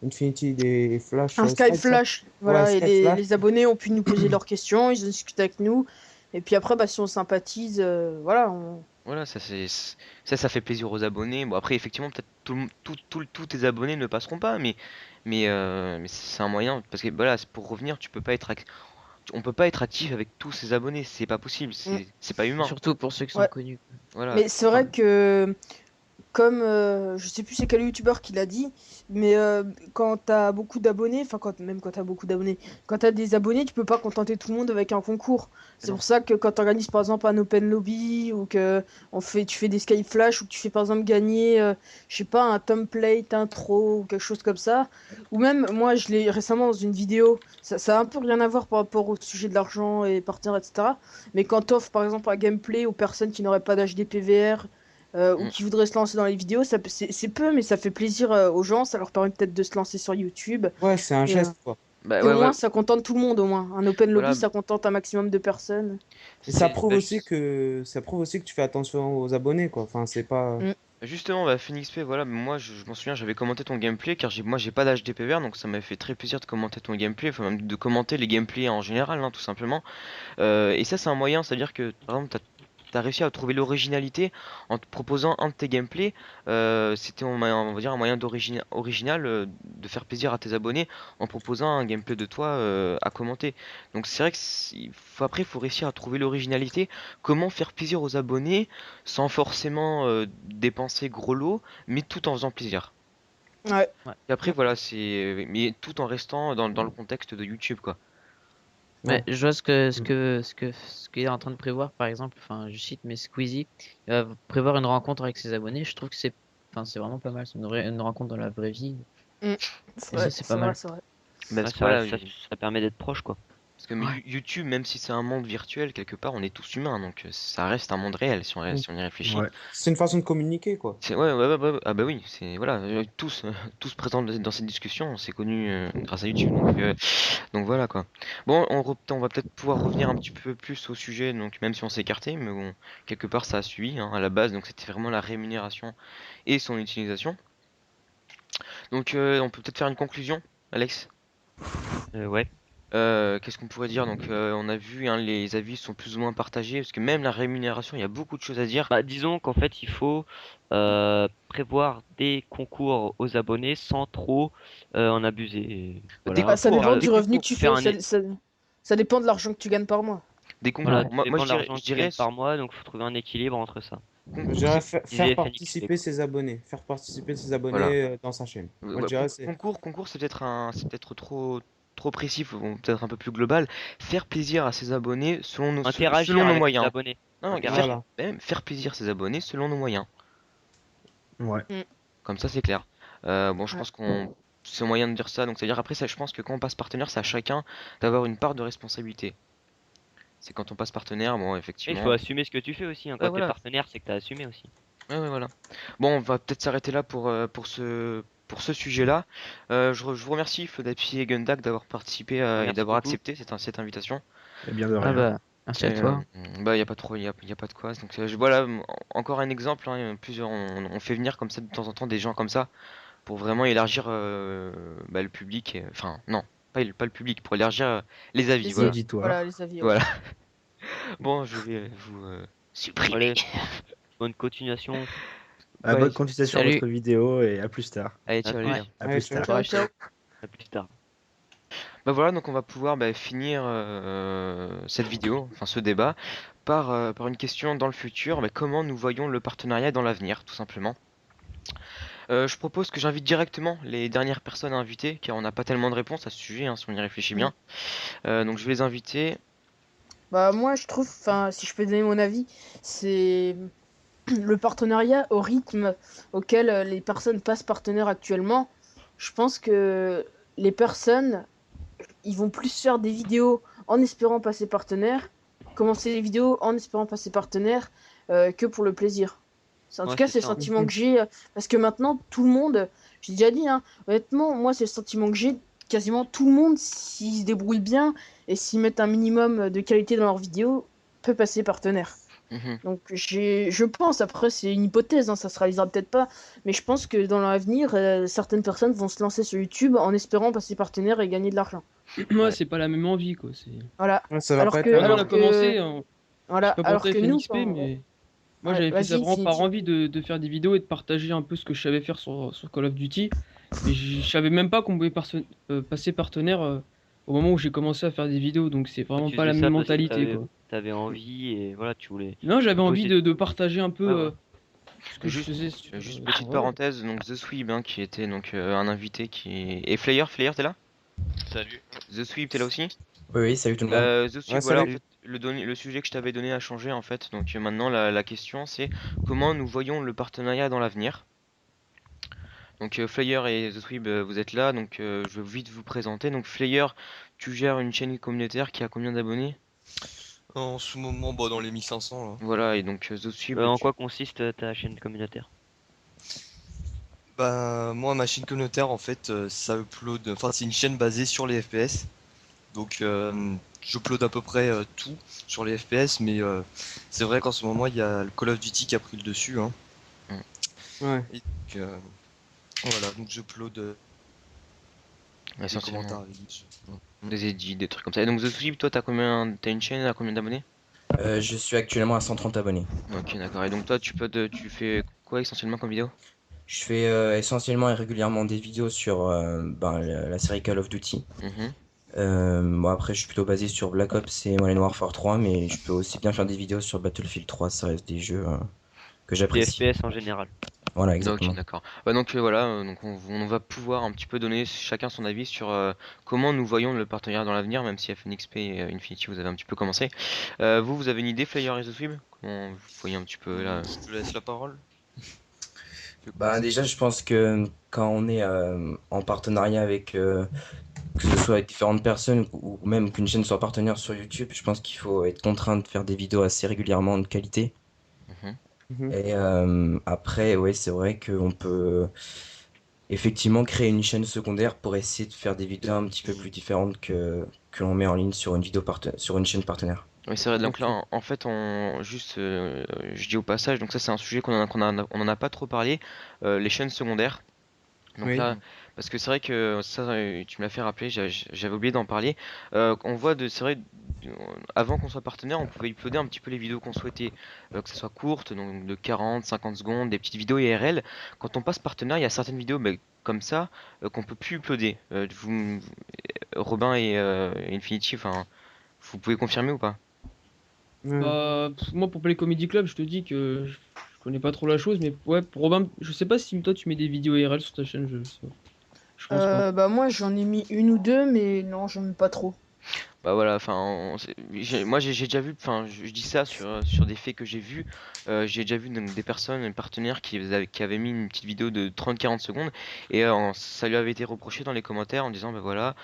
Infinity, des Flash Un Skype Skype, ça? Flash, Ouais, voilà, et Skype Flash. les abonnés ont pu nous poser leurs questions, ils ont discuté avec nous, et puis après, bah, si on sympathise, voilà, Voilà, ça fait plaisir aux abonnés. Bon, après, effectivement, peut-être tous tes abonnés ne passeront pas, mais c'est un moyen. Parce que voilà, pour revenir, on peut pas être actif avec tous ses abonnés, c'est pas possible, Mm. c'est pas humain. Surtout pour ceux qui sont Ouais. connus. Voilà. Mais c'est vrai que, comme, je sais plus c'est quel youtubeur qui l'a dit, mais quand t'as beaucoup d'abonnés, enfin même quand t'as beaucoup d'abonnés, quand t'as des abonnés, tu peux pas contenter tout le monde avec un concours. C'est Non. pour ça que quand t'organises par exemple un open lobby ou que tu fais des Skype Flash ou que tu fais par exemple gagner, je sais pas, un template intro ou quelque chose comme ça, ou même moi je l'ai récemment dans une vidéo, ça a un peu rien à voir par rapport au sujet de l'argent et partenaires, etc. Mais quand t'offres par exemple un gameplay aux personnes qui n'auraient pas d'HD PVR ou Mm. qui voudraient se lancer dans les vidéos, c'est peu, mais ça fait plaisir aux gens, ça leur permet peut-être de se lancer sur YouTube. Ouais, c'est un Et, geste, quoi. Bah et au ouais, ouais, moins, ça contente tout le monde, au moins. Un open lobby, voilà. ça contente un maximum de personnes. Et ça C'est prouve bah, aussi que tu fais attention aux abonnés, quoi. Enfin, c'est pas. Mm. justement, bah, Phoenix P, voilà, moi je m'en souviens, j'avais commenté ton gameplay car moi j'ai pas d'HDPVR, donc ça m'a fait très plaisir de commenter ton gameplay, enfin même de commenter les gameplays en général, hein, tout simplement. Et ça, c'est un moyen, c'est-à-dire que par exemple, t'as réussi à trouver l'originalité en te proposant un de tes gameplays. C'était, on va dire, un moyen original de faire plaisir à tes abonnés en proposant un gameplay de toi à commenter. Donc c'est vrai que après, il faut réussir à trouver l'originalité. Comment faire plaisir aux abonnés sans forcément dépenser gros lots, mais tout en faisant plaisir. Ouais. ouais. Et après, voilà, mais tout en restant dans le contexte de YouTube, quoi. Ouais, Ouais. je vois ce qu'il est en train de prévoir, par exemple, enfin, je cite, mais Squeezie, il va prévoir une rencontre avec ses abonnés. Je trouve que c'est vraiment pas mal. C'est une rencontre dans la vraie vie. Mm. Et ça, c'est pas mal. C'est vrai. Bah, Ouais, parce que voilà, ça permet d'être proche, quoi. parce que Ouais. YouTube, même si c'est un monde virtuel, quelque part, on est tous humains, donc ça reste un monde réel si on y réfléchit. Ouais. C'est une façon de communiquer, quoi. Ouais. Ah bah oui, c'est voilà, tous présents dans cette discussion, c'est connu grâce à YouTube, donc voilà quoi. Bon, on va peut-être pouvoir revenir un petit peu plus au sujet, donc même si on s'est écarté, mais bon, quelque part ça a suivi hein, à la base, donc c'était vraiment la rémunération et son utilisation. Donc on peut peut-être faire une conclusion, Alex. Ouais. Qu'est-ce qu'on pourrait dire? Donc, on a vu, hein, les avis sont plus ou moins partagés, parce que même la rémunération, il y a beaucoup de choses à dire. Bah, disons qu'en fait, il faut prévoir des concours aux abonnés sans trop en abuser. Et Des voilà, Bah, ça faut faire concours, dépend le- des du revenu que concours, tu faire fais. un, Ça dépend de l'argent que tu gagnes par mois. des voilà, concours. tout Moi, dépend de l'argent je que tu dirais gagnes par mois, donc faut trouver un équilibre entre ça. Je concours, dirais c'est faire Disait Phoenix P, participer quoi. ses abonnés. Faire participer ses voilà. abonnés dans sa chaîne. Moi, je Ouais, dirais c'est. concours, c'est peut-être trop précis, peut-être un peu plus global. Faire plaisir à ses abonnés selon Interagir nos avec les moyens. abonnés. Non, Interagir. Voilà. même faire plaisir à ses abonnés selon nos moyens. Ouais. Mm. Comme ça, c'est clair. Bon, je Ouais. pense qu'on c'est un moyen de dire ça. Donc, c'est-à-dire après ça, je pense que quand on passe partenaire, c'est à chacun d'avoir une part de responsabilité. C'est quand on passe partenaire, bon, Et il faut effectivement. assumer ce que tu fais aussi, hein. Ouais, Quand t'es voilà. partenaire, c'est que t'as assumé aussi. Ouais, voilà. Bon, on va peut-être s'arrêter là pour ce sujet-là. Je vous remercie, Flodapi et Gundak, d'avoir participé et Merci d'avoir beaucoup. accepté cette invitation. Et bien de Ah rien. bah, merci à toi. Bah, y a pas trop, y a pas de quoi. Donc, voilà, encore un exemple. Hein, plusieurs, on fait venir comme ça de temps en temps des gens comme ça pour vraiment élargir bah, le public. Enfin, non, pas le public, pour élargir les avis. Les, Voilà. L'auditoire. voilà, les avis, ouais. Voilà. Bon, je vais vous supprimer. Allez, bonne continuation. Ah, Ouais, bonne continuation à Salut. votre vidéo et à plus tard. allez, À ciao les plus. gars. À Allez, plus ciao. tard. Ciao, ciao. À plus tard. Bah voilà, donc on va pouvoir finir cette vidéo, enfin ce débat, par une question dans le futur. Comment nous voyons le partenariat dans l'avenir, tout simplement. Je propose que j'invite directement les dernières personnes à inviter, car on n'a pas tellement de réponses à ce sujet, hein, si on y réfléchit bien. Donc je vais les inviter. Bah moi je trouve, enfin si je peux donner mon avis, c'est le partenariat au rythme auquel les personnes passent partenaire actuellement. Je pense que les personnes, ils vont plus faire des vidéos en espérant passer partenaire, commencer les vidéos en espérant passer partenaire, que pour le plaisir. En tout Ouais, cas, c'est c'est le ça. sentiment que j'ai, parce que maintenant, tout le monde, j'ai déjà dit, hein, honnêtement, moi, c'est le sentiment que j'ai, quasiment tout le monde, s'ils se débrouillent bien et s'ils mettent un minimum de qualité dans leurs vidéos, peut passer partenaire. Mhm. Donc je pense, après c'est une hypothèse, hein, ça se réalisera peut-être pas, mais je pense que dans l'avenir, certaines personnes vont se lancer sur YouTube en espérant passer partenaire et gagner de l'argent. Moi, Ouais. c'est pas la même envie, quoi. Voilà. Ouais, ça va Alors pas être que, la Moi, on même. a alors que, commencé, je voilà, sais pas pour alors toi que nous, FNXP, mais moi, ouais, j'avais fait ça vas-y, vraiment finis. par envie de faire des vidéos et de partager un peu ce que je savais faire sur Call of Duty. Mais je savais même pas qu'on pouvait passer partenaire au moment où j'ai commencé à faire des vidéos, donc c'est Ouais, vraiment tu pas faisais la même ça parce que mentalité, quoi. t'avais envie et voilà, tu voulais Non, j'avais envie poster. de partager un peu Ouais, voilà. ce que je Juste, faisais sur. juste Enfin, petite voilà. parenthèse, donc The Sweeb, hein, qui était donc un invité qui... Et Flayer, t'es là? Salut. The Sweeb, t'es là aussi? Oui, oui, salut tout le monde. The Ouais, Sweep, voilà, en salut. fait, le sujet que je t'avais donné a changé, en fait. Donc maintenant, la question, c'est comment nous voyons le partenariat dans l'avenir. Donc Flyer et The Sweep, vous êtes là, donc je vais vite vous présenter. Donc Flyer, tu gères une chaîne communautaire qui a combien d'abonnés? En ce moment, bah, dans les 1500 là. Voilà, et donc The Sweep, En quoi consiste ta chaîne communautaire? Bah, moi, ma chaîne communautaire, en fait, ça upload. Enfin, c'est une chaîne basée sur les FPS. Donc, j'upload à peu près tout sur les FPS. Mais c'est vrai qu'en ce moment, il y a le Call of Duty qui a pris le dessus, hein. Ouais. Et donc, voilà, donc j'upload des essentiellement commentaires avec dessus. des edits, des trucs comme ça. Et donc The Sweep, toi, t'as une chaîne à combien d'abonnés? Je suis actuellement à 130 abonnés. Ok, d'accord. Et donc toi, tu fais quoi essentiellement comme vidéo? Je fais essentiellement et régulièrement des vidéos sur la série Call of Duty. Mhm. Bon, après, je suis plutôt basé sur Black Ops et Modern Warfare 3, mais je peux aussi bien faire des vidéos sur Battlefield 3, ça reste des jeux que Des j'apprécie. FPS en général. Voilà, Ok, exactement. d'accord. Donc voilà, donc on va pouvoir un petit peu donner chacun son avis sur comment nous voyons le partenariat dans l'avenir, même si FNXP et Infinity vous avez un petit peu commencé. Vous avez une idée, Flyer et The Sweep? Comment vous voyez un petit peu là? Je te laisse la parole. Tu veux Bah, commencer? déjà, je pense que quand on est en partenariat avec, que ce soit avec différentes personnes ou même qu'une chaîne soit partenaire sur YouTube, je pense qu'il faut être contraint de faire des vidéos assez régulièrement de qualité. Mhm. Mhm. Et après, ouais, c'est vrai qu'on peut effectivement créer une chaîne secondaire pour essayer de faire des vidéos un petit peu plus différentes que l'on met en ligne sur une sur une chaîne partenaire. Oui, c'est vrai. Donc Ok. là, en fait, je dis au passage, donc ça c'est un sujet on en a pas trop parlé, les chaînes secondaires. Donc Oui. là, parce que c'est vrai que ça, tu me l'as fait rappeler, j'avais oublié d'en parler. C'est vrai, avant qu'on soit partenaire, on pouvait uploader un petit peu les vidéos qu'on souhaitait, que ce soit courtes, donc de 40, 50 secondes, des petites vidéos IRL. Quand on passe partenaire, il y a certaines vidéos comme ça qu'on peut plus uploader. Robin et Infinity, enfin, vous pouvez confirmer ou pas? Ouais. Bah, moi, pour Play Comedy Club, je te dis que je connais pas trop la chose, mais ouais, pour Robin, je sais pas si toi tu mets des vidéos IRL sur ta chaîne, je pense pas. Bah moi j'en ai mis une ou deux, mais non, j'en ai pas trop. Bah voilà, enfin, moi j'ai déjà vu, enfin, je dis ça sur des faits que j'ai vus. J'ai déjà vu donc, des personnes, des partenaires qui avaient mis une petite vidéo de 30-40 secondes et ça lui avait été reproché dans les commentaires en disant, bah voilà,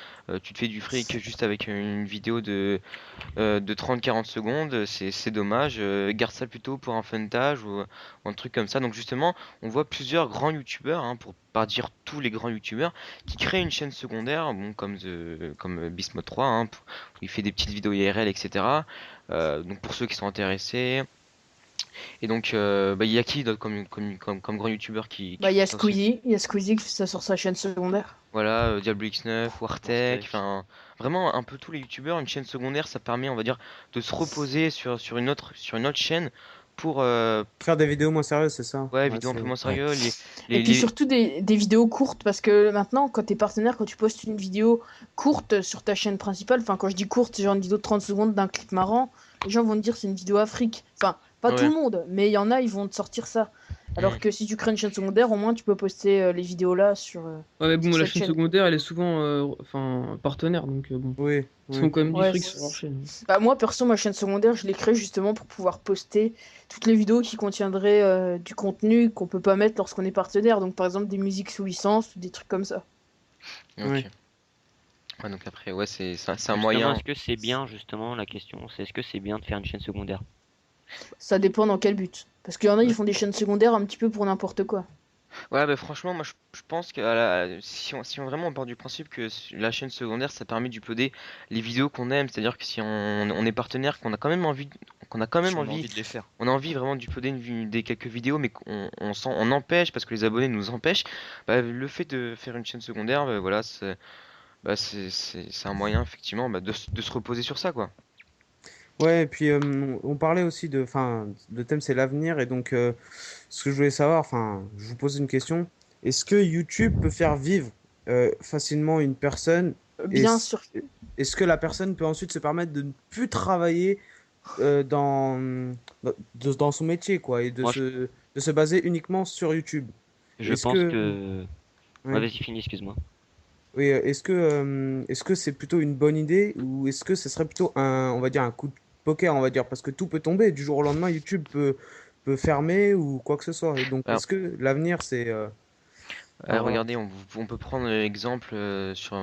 tu te fais du fric juste avec une vidéo de 30-40 secondes, c'est dommage, garde ça plutôt pour un funtage ou un truc comme ça. Donc justement, on voit plusieurs grands youtubeurs, hein, pour pas dire tous les grands youtubeurs, qui créent une chaîne secondaire, bon, comme Bismode 3, hein, où il fait des petites vidéos IRL, etc. Donc pour ceux qui sont intéressés. Et donc, il y a qui d'autre comme grand youtubeur qui Bah font ça aussi? Il y a Squeezie qui fait ça sur sa chaîne secondaire. Voilà, Diablo X9, Wartech, Wartech. enfin vraiment un peu tous les youtubeurs, une chaîne secondaire, ça permet, on va dire, de se reposer sur une autre chaîne pour Faire des vidéos moins sérieuses, c'est ça? ouais, Ouais, vidéos un peu c'est... moins sérieux, Et puis surtout des vidéos courtes, parce que maintenant, quand t'es partenaire, quand tu postes une vidéo courte sur ta chaîne principale, enfin quand je dis courte, c'est genre une vidéo de 30 secondes d'un clip marrant, les gens vont te dire c'est une vidéo Afrique. Enfin, pas tout ouais. le monde, mais il y en a, ils vont te sortir ça. Alors Mm. que si tu crées une chaîne secondaire, au moins tu peux poster les vidéos là Ouais, mais bon, sur la cette chaîne chaîne. secondaire, elle est souvent enfin, partenaire, donc bon. Oui, Ils font oui. quand même du Ouais, fric sur leur chaîne. bah, moi perso, ma chaîne secondaire, je l'ai créée justement pour pouvoir poster toutes les vidéos qui contiendraient du contenu qu'on peut pas mettre lorsqu'on est partenaire. Donc par exemple des musiques sous licence ou des trucs comme ça. Ok. Ouais. Ouais, donc après, ouais, c'est un Justement, moyen. est-ce que c'est bien, justement, la question, c'est est-ce que c'est bien de faire une chaîne secondaire? Ça dépend dans quel but. Parce qu'il y en a, ils font des chaînes secondaires un petit peu pour n'importe quoi. Ouais, bah franchement, moi je pense que si on vraiment on part du principe que la chaîne secondaire ça permet d'uploader les vidéos qu'on aime, c'est-à-dire que si on est partenaire, qu'on a quand même envie, qu'on a quand même Si on a envie, envie de les faire. on a envie vraiment d'uploader des quelques vidéos, mais on empêche parce que les abonnés nous empêchent, bah, le fait de faire une chaîne secondaire, bah, voilà, c'est un moyen effectivement bah, de se reposer sur ça, quoi. Ouais, et puis on parlait aussi de, enfin, le thème c'est l'avenir, et donc ce que je voulais savoir, enfin, je vous pose une question, est-ce que YouTube peut faire vivre facilement une personne, et Bien sûr. est-ce que la personne peut ensuite se permettre de ne plus travailler dans son métier, quoi, et Moi, de se baser uniquement sur YouTube? je Est-ce pense que, que... Ouais, ouais. vas-y, finis, excuse-moi. Oui, est-ce que c'est plutôt une bonne idée ou est-ce que ce serait plutôt un, on va dire, un coup de poker, on va dire, parce que tout peut tomber du jour au lendemain, peut fermer ou quoi que ce soit. Et donc, Alors, est-ce que l'avenir, c'est, enfin, voilà. regardez, on peut prendre l'exemple sur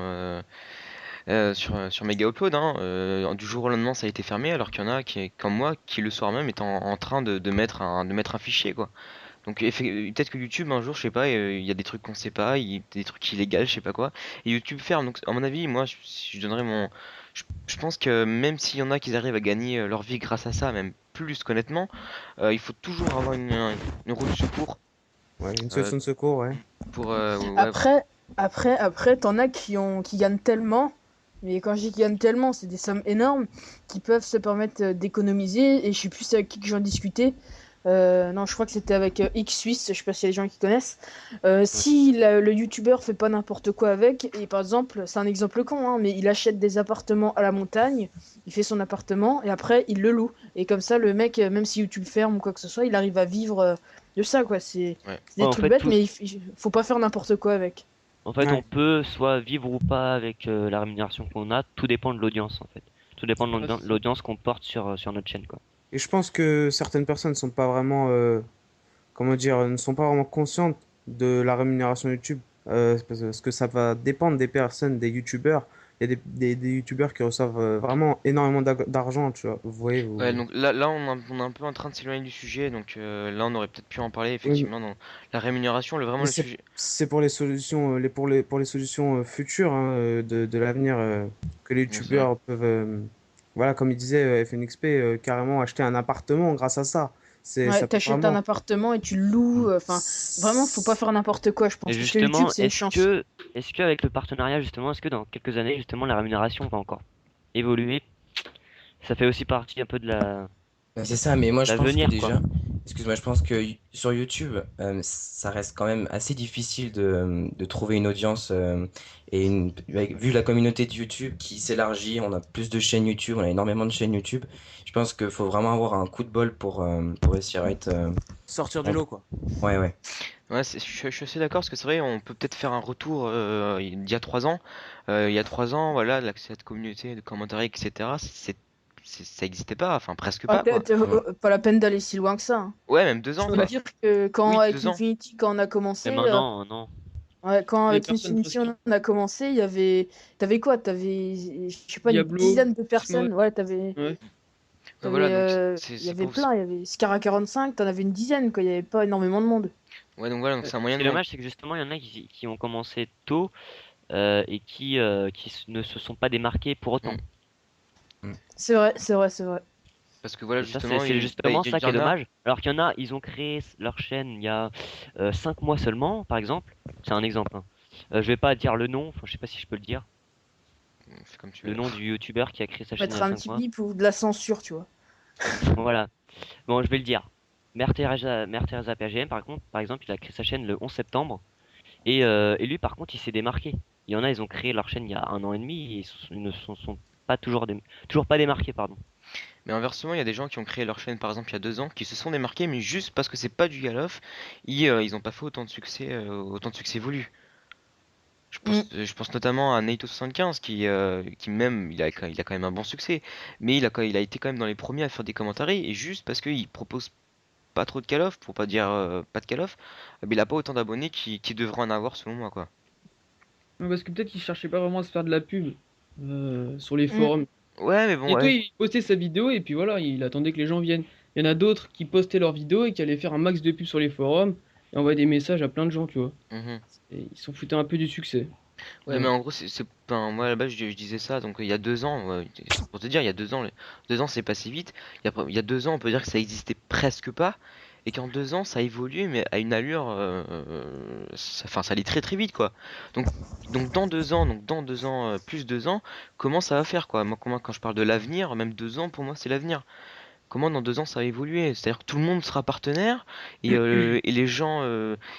Mega Upload, hein, du jour au lendemain ça a été fermé alors qu'il y en a qui, comme moi, qui le soir même est en train de mettre un fichier, quoi. Donc peut-être que YouTube un jour, je sais pas, il y a des trucs qu'on sait pas, il y a des trucs illégaux, je sais pas quoi, et YouTube ferme. Donc à mon avis, moi, si je donnerais je pense que même s'il y en a qui arrivent à gagner leur vie grâce à ça, même plus qu'honnêtement, il faut toujours avoir une roue de secours Ouais, une euh, solution de secours, ouais. pour ouais, Après, t'en as qui gagnent tellement, mais quand je dis qu'ils gagnent tellement, c'est des sommes énormes, qui peuvent se permettre d'économiser, et je sais plus avec qui que j'en discutais. Non, je crois que c'était avec X Suisse, je sais pas s'il y a des gens qui connaissent. Si le youtubeur fait pas n'importe quoi avec, et par exemple, c'est un exemple con, hein, mais il achète des appartements à la montagne, il fait son appartement, et après il le loue. Et comme ça, le mec, même si YouTube ferme ou quoi que ce soit, il arrive à vivre de ça, quoi. ouais. C'est Ouais, des en trucs fait, bêtes, mais faut pas faire n'importe quoi avec. on Ouais. peut soit vivre ou pas avec la rémunération qu'on a, tout dépend de l'audience, en fait. Tout dépend de Ouais, c'est ça. l'audience qu'on porte sur notre chaîne, quoi. Et je pense que certaines personnes ne sont pas vraiment, comment dire, ne sont pas vraiment conscientes de la rémunération YouTube, parce que ça va dépendre des personnes, des YouTubeurs. Il y a des YouTubeurs qui reçoivent vraiment énormément d'argent, tu vois. Vous voyez, Ouais, vous... donc là on est un peu en train de s'éloigner du sujet, donc là on aurait peut-être pu en parler Oui, effectivement dans la rémunération, vraiment mais le sujet. c'est pour les solutions, pour les solutions futures, hein, de l'avenir, que les Ouais, c'est vrai. youtubeurs peuvent, voilà, comme il disait, FNXP, carrément acheter un appartement grâce à ça. Ouais, Ça peut t'achètes un vraiment. appartement et tu le loues. Enfin, vraiment, faut pas faire n'importe quoi, je Et pense. Parce que YouTube, justement, c'est une chance. est-ce que avec le partenariat, justement, est-ce que dans quelques années, justement, la rémunération va encore évoluer? Ça fait aussi partie un peu de Bah, c'est ça, mais moi je pense que l'avenir, quoi. déjà, excuse-moi, je pense que sur YouTube, ça reste quand même assez difficile de trouver une audience vu la communauté de YouTube qui s'élargit, on a plus de chaînes YouTube, on a énormément de chaînes YouTube. Je pense qu'il faut vraiment avoir un coup de bol pour réussir à être. Sortir du En- lot, quoi. Ouais, ouais. Ouais, je suis assez d'accord parce que c'est vrai, on peut peut-être faire un retour il y a 3 ans. Il y a 3 ans, voilà, cette communauté de commentaires, etc. Ça n'existait pas, enfin presque Ah, pas, quoi. Mm. pas la peine d'aller si loin que ça, hein. Ouais, même deux Je ans, peux te quoi. dire que quand Oui, avec 2 ans. Infinity, quand on a Même commencé, un an, un an. ouais, quand Il y avait avec personne Infinity presque. on a commencé, il y avait, t'avais quoi? T'avais, je sais pas, une Diablo, dizaine de Smod. personnes. Ouais, Ouais. Ouais, voilà, donc il y avait plein. Il y avait Scara 45, t'en avais une dizaine, quoi. Il y avait pas énormément de monde. ouais, donc voilà, donc Ouais. c'est un Ce moyen qui de est dommage, c'est que justement, il y en a qui ont commencé tôt et ne se sont pas démarqués pour autant. Mm. Mm. C'est vrai, c'est vrai, c'est vrai. Parce que voilà, Et ça, justement, c'est justement il ça y qui est en a. dommage. Alors qu'il y en a, ils ont créé leur chaîne il y a 5 mois seulement, par exemple. C'est un exemple, hein. Je vais pas dire le nom, enfin, je sais pas si je peux le dire. Fais comme tu Le veux. nom du youtubeur qui a créé sa chaîne il y Mettre a un 5 petit mois. bip ou de la censure, tu vois. Voilà. Bon, je vais le dire. Mère Teresa PGM, par exemple, il a créé sa chaîne le 11 septembre. Et lui, par contre, il s'est démarqué. Il y en a, ils ont créé leur chaîne il y a 1 an et demi et ils ne sont pas toujours pas démarqués, pardon. Mais inversement, il y a des gens qui ont créé leur chaîne par exemple il y a 2 ans, qui se sont démarqués, mais juste parce que c'est pas du Galof, ils ont pas fait autant de succès voulu. Mm. Je pense notamment à Naito75 qui même il a quand même un bon succès, mais il a été quand même dans les premiers à faire des commentaires et juste parce qu'il propose pas trop de Call of, pour pas dire pas de Call of, mais il a pas autant d'abonnés qui devrait en avoir selon moi quoi. Ouais, parce que peut-être qu'il cherchait pas vraiment à se faire de la pub sur les Mm. forums. Ouais mais bon Et toi, ouais. il postait sa vidéo et puis voilà, il attendait que les gens viennent. Il y en a d'autres qui postaient leurs vidéos et qui allaient faire un max de pubs sur les forums et envoyer des messages à plein de gens, tu vois. Mhm. Et ils s'en foutaient un peu du succès. Ouais mais Voilà. en gros enfin, moi à la base je disais ça donc il y a 2 ans, pour te dire il y a 2 ans, 2 ans c'est passé vite. Il y a 2 ans on peut dire que ça existait presque pas. Et qu'en 2 ans, ça a évolué, mais à une allure, enfin, ça allait très très vite, quoi. Donc, dans 2 ans, plus 2 ans, comment ça va faire, quoi? Moi, quand je parle de l'avenir, même 2 ans, pour moi, c'est l'avenir. Comment dans 2 ans, ça va évoluer? C'est-à-dire que tout le monde sera partenaire, et les gens,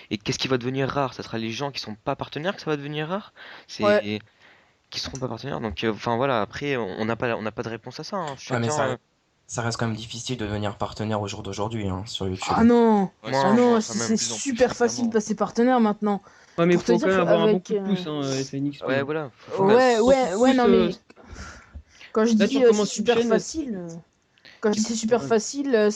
et qu'est-ce qui va devenir rare? Ça sera les gens qui sont pas partenaires que ça va devenir rare? Ouais. C'est, qui seront pas partenaires. Donc, enfin voilà, après, on n'a pas de réponse à ça, hein. Ouais, mais Chacun, ça reste quand même difficile de devenir partenaire au jour d'aujourd'hui hein, sur YouTube. Ah non, Ouais, ah moi, non, enfin, moi, quand c'est même c'est plus en plus, super facile de clairement. passer partenaire maintenant. Ouais, mais il Pour te faut quand dire même avoir un bon qu'avec... coup de pouce, hein, FNXP, ouais, hein. voilà, enfin, Ouais, Bon coup ouais, de ouais, pouce, non mais quand je là tu dis c'est recommences une super chaîne. facile, quand je dis c'est super Ouais. facile,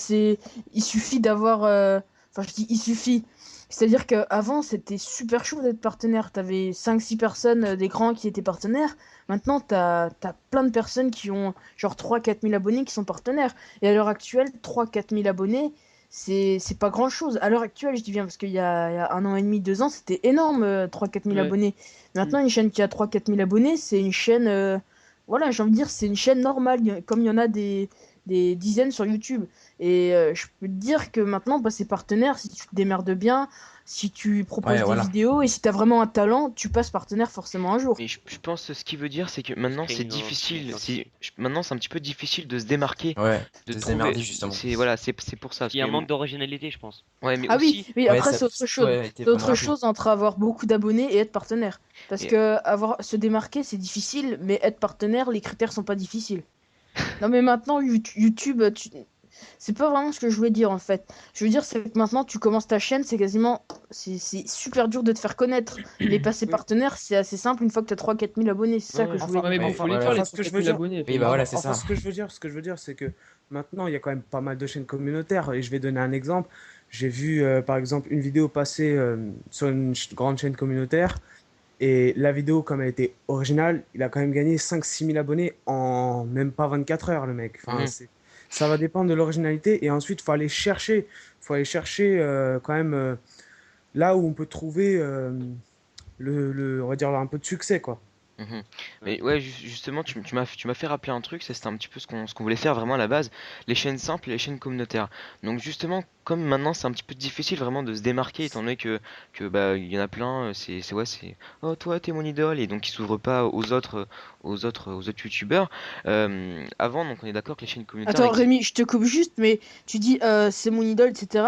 il suffit d'avoir... Enfin, je dis il suffit. C'est-à-dire qu'avant, c'était super chaud d'être partenaire. T'avais 5 6 personnes, des grands qui étaient partenaires. Maintenant, t'as plein de personnes qui ont genre 3 4 000 abonnés qui sont partenaires. Et à l'heure actuelle, 3 4 000 abonnés, c'est pas grand-chose. À l'heure actuelle, je dis bien, parce qu'il y a 1 an et demi, 2 ans, c'était énorme, 3 4 000 Ouais. abonnés. Mm. Maintenant, une chaîne qui a 3 4 000 abonnés, c'est une chaîne... voilà, j'ai envie de dire, c'est une chaîne normale, comme il y en a des dizaines sur YouTube. Et je peux te dire que maintenant, passer partenaire, si tu te démerdes bien, si tu Ouais, proposes des voilà. vidéos et si tu as vraiment un talent, tu passes partenaire forcément un jour. mais je pense que ce qu'il veut dire, c'est que Il se maintenant crée c'est une difficile. identité. Maintenant c'est un petit peu difficile de se démarquer, Ouais, de de se trouver. démerder justement. Voilà, c'est pour ça. Parce Parce qu'il y a que un manque d'originalité, je pense. ouais, mais Ah oui, aussi, oui, Ouais, après ça, c'est autre chose. ouais, a été C'est vraiment autre rapide. chose entre avoir beaucoup d'abonnés et être partenaire. Parce mais- que se démarquer, c'est difficile, mais être partenaire, les critères sont pas difficiles. Non mais maintenant, YouTube, c'est pas vraiment ce que je voulais dire en fait. Je veux dire, c'est que maintenant tu commences ta chaîne, c'est super dur de te faire connaître. Mais passer Oui. partenaire, c'est assez simple une fois que tu as 3 4 000 abonnés. C'est ça que Ouais. je Enfin, voulais Ouais, mais dire. bon, Ouais, faut les faire voilà. les ce que je 3 veux 000 dire, abonnés, Oui, bah FNXP. voilà, c'est enfin, ça. ce que je veux dire, c'est que maintenant, il y a quand même pas mal de chaînes communautaires. Et je vais donner un exemple. J'ai vu, par exemple, une vidéo passer sur une grande chaîne communautaire. Et la vidéo, comme elle était originale, il a quand même gagné 5 6 000 abonnés en même pas 24 heures, le mec. Enfin, Mhm. ça va dépendre de l'originalité. Et ensuite, faut aller chercher quand même là où on peut trouver on va dire, un peu de succès, quoi. Mhm. Ouais. Mais ouais, justement, tu m'as fait rappeler un truc, ça c'était un petit peu ce qu'on voulait faire vraiment à la base, les chaînes simples et les chaînes communautaires. Donc justement, comme maintenant c'est un petit peu difficile vraiment de se démarquer, étant donné que bah il y en a plein, c'est oh toi t'es mon idole et donc ils s'ouvrent pas aux autres youtubeurs. Avant donc on est d'accord que les chaînes communautaires Attends, existent. Rémi, je te coupe juste, mais tu dis c'est mon idole, etc.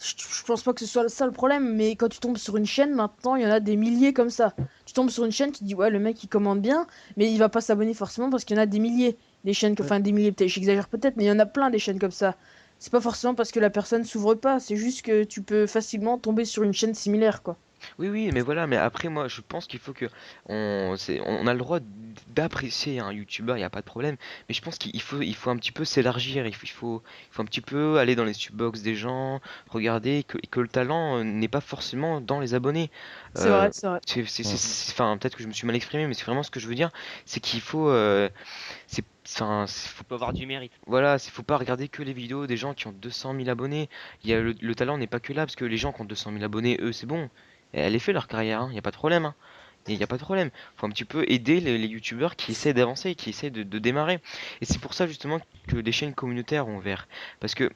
Je pense pas que ce soit ça le problème, mais quand tu tombes sur une chaîne, maintenant, il y en a des milliers comme ça. Tu tombes sur une chaîne, tu dis ouais, le mec il commande bien, mais il va pas s'abonner forcément parce qu'il y en a des milliers. Des chaînes, Ouais. enfin des milliers, peut-être, j'exagère peut-être, mais il y en a plein des chaînes comme ça. C'est pas forcément parce que la personne s'ouvre pas, c'est juste que tu peux facilement tomber sur une chaîne similaire, quoi. Oui, oui, mais voilà, mais après, moi, je pense qu'il faut que on a le droit d'apprécier un youtubeur, il n'y a pas de problème, mais je pense il faut un petit peu s'élargir, il faut un petit peu aller dans les subbox des gens, regarder que le talent n'est pas forcément dans les abonnés. C'est Euh, vrai, c'est vrai. Mm. enfin, peut-être que je me suis mal exprimé, mais c'est vraiment ce que je veux dire, c'est qu'il faut, faut Faut avoir du mérite. voilà, faut pas regarder que les vidéos des gens qui ont 200 000 abonnés. Le talent n'est pas que là, parce que les gens qui ont 200 000 abonnés, eux, c'est bon. Elle est fait leur carrière, il n'y a pas de problème. Hein. Il n'y a pas de problème. Faut un petit peu aider les youtubeurs qui essaient d'avancer, qui essaient de démarrer. Et c'est pour ça justement que les chaînes communautaires ont ouvert. Parce que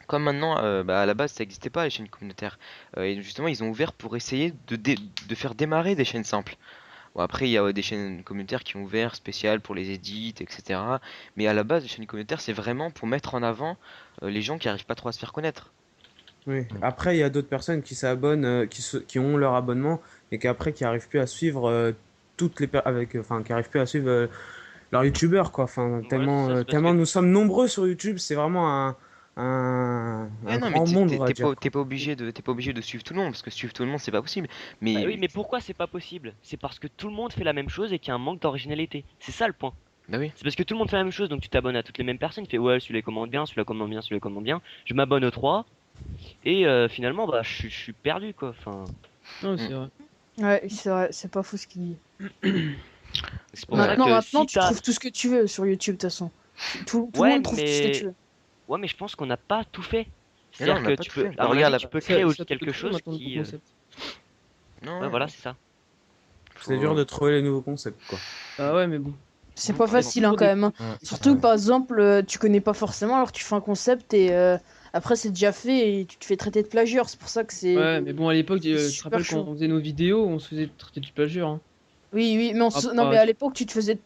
comme maintenant, bah, à la base ça n'existait pas les chaînes communautaires. Et justement ils ont ouvert pour essayer de faire démarrer des chaînes simples. Bon, après, il y a des chaînes communautaires qui ont ouvert spéciales pour les edits, etc. Mais à la base, les chaînes communautaires, c'est vraiment pour mettre en avant les gens qui arrivent pas trop à se faire connaître. Oui. Après, il y a d'autres personnes qui s'abonnent, qui ont leur abonnement, et qu'après, qui arrivent plus à suivre enfin, qui arrivent plus à suivre leur youtubeur, quoi. Enfin, Ouais, tellement, c'est ça, c'est parce tellement que nous sommes nombreux sur YouTube, c'est vraiment Eh un non, mais grand monde, on va t'es dire, pas, quoi. t'es pas obligé de suivre tout le monde, parce que suivre tout le monde, c'est pas possible. bah Mais, oui, mais pourquoi c'est pas possible? C'est parce que tout le monde fait la même chose et qu'il y a un manque d'originalité. C'est ça le point. bah oui. C'est parce que tout le monde fait la même chose, donc tu t'abonnes à toutes les mêmes personnes. Tu fais ouais, celui-là il commande bien, celui-là commande bien, celui-là commande bien. Je m'abonne aux trois et finalement bah je suis perdu quoi. Enfin, Non, c'est vrai. Ouais, c'est vrai, c'est pas faux ce qu'il dit. c'est pour ça Ouais. que Maintenant, si tu t'as trouves tout ce que tu veux sur YouTube, de toute façon. Tout le ouais monde trouve tout ce que tu veux. mais je pense qu'on n'a pas tout fait. Mais non, on C'est-à-dire n'a que pas tu tout peux, fait. à Bah, mon regarde, avis, tu peux créer aussi quelque chose qui, non, ouais voilà, c'est ça. C'est dur de trouver les nouveaux concepts, quoi. Ah ouais, mais bon. C'est Mmh, pas vraiment. facile, hein, quand même, hein. Surtout que, par exemple, tu connais pas forcément, alors tu fais un concept et après c'est déjà fait et tu te fais traiter de plagieur. C'est pour ça que c'est Ouais, mais bon, à l'époque, tu te super rappelles quand chaud. on faisait nos vidéos, on se faisait traiter du plagiat, hein. Oui, oui, mais Ah, non, mais bah, à l'époque, tu te faisais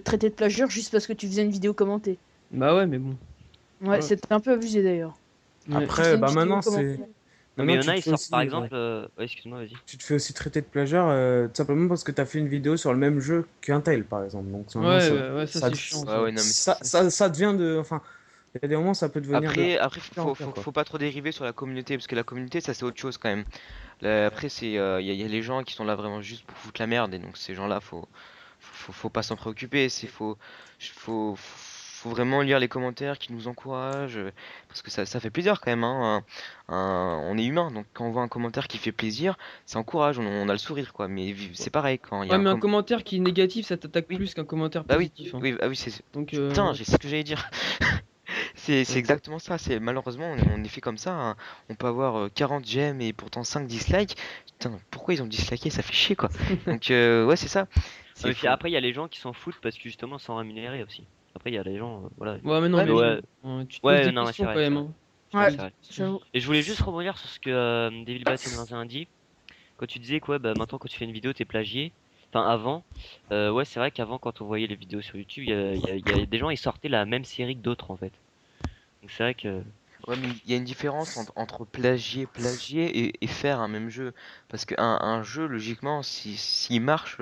traiter de plagieur juste parce que tu faisais une vidéo commentée. bah ouais, mais bon. Ouais, Voilà. c'était un peu abusé d'ailleurs. Ouais. Tu faisais Après, une bah vidéo maintenant, commentée. Non mais maintenant, il y en tu a, te ils fais sortent par aussi, exemple. Ouais, excuse-moi, vas-y. tu te fais aussi traiter de plagiat, tout simplement parce que tu as fait une vidéo sur le même jeu qu'un tel, par exemple. Donc, Ouais, maintenant, ouais, ça c'est chiant Ouais, ça. ouais, non, mais c'est- ça devient de. Enfin, il y a des moments, ça peut devenir de Après, pire en pire, quoi. faut pas trop dériver sur la communauté, parce que la communauté, ça c'est autre chose quand même. Après, y a les gens qui sont là vraiment juste pour foutre la merde, et donc ces gens-là, faut pas s'en préoccuper. Faut vraiment lire les commentaires qui nous encouragent, parce que ça fait plaisir quand même, hein. On est humain, donc quand on voit un commentaire qui fait plaisir, ça encourage, on a le sourire, quoi. Mais c'est pareil, quand il y a Ouais, un mais un commentaire. commentaire qui est négatif, ça t'attaque Oui, plus qu'un commentaire bah oui, positif, hein. oui, ah oui, Donc, putain, ouais. c'est ce que j'allais dire. C'est Ouais. exactement ça. Malheureusement, on est fait comme ça, hein. On peut avoir 40 j'aime et pourtant 5 dislikes. Putain, pourquoi ils ont disliké? Ça fait chier, quoi. Donc ouais, c'est ça. Non, C'est mais puis faux. après, il y a les gens qui s'en foutent parce que justement, sans rémunérer aussi. Après, il y a les gens, voilà. Ouais, mais non, Ouais, mais Mais ouais, tu te poses ouais, des non, mais c'est questions quand vrai, c'est même, vrai. hein. C'est vrai, ouais, c'est vrai. j'avoue. Et je voulais juste rebondir sur ce que Devil Bat 91 dit. Quand tu disais que ouais, bah, maintenant quand tu fais une vidéo, t'es plagié. Enfin, avant, ouais, c'est vrai qu'avant, quand on voyait les vidéos sur YouTube, il y a des gens, ils sortaient la même série que d'autres en fait. Donc c'est vrai que. Ouais, mais il y a une différence entre plagier et faire un même jeu. Parce qu'un jeu, logiquement, s'il marche,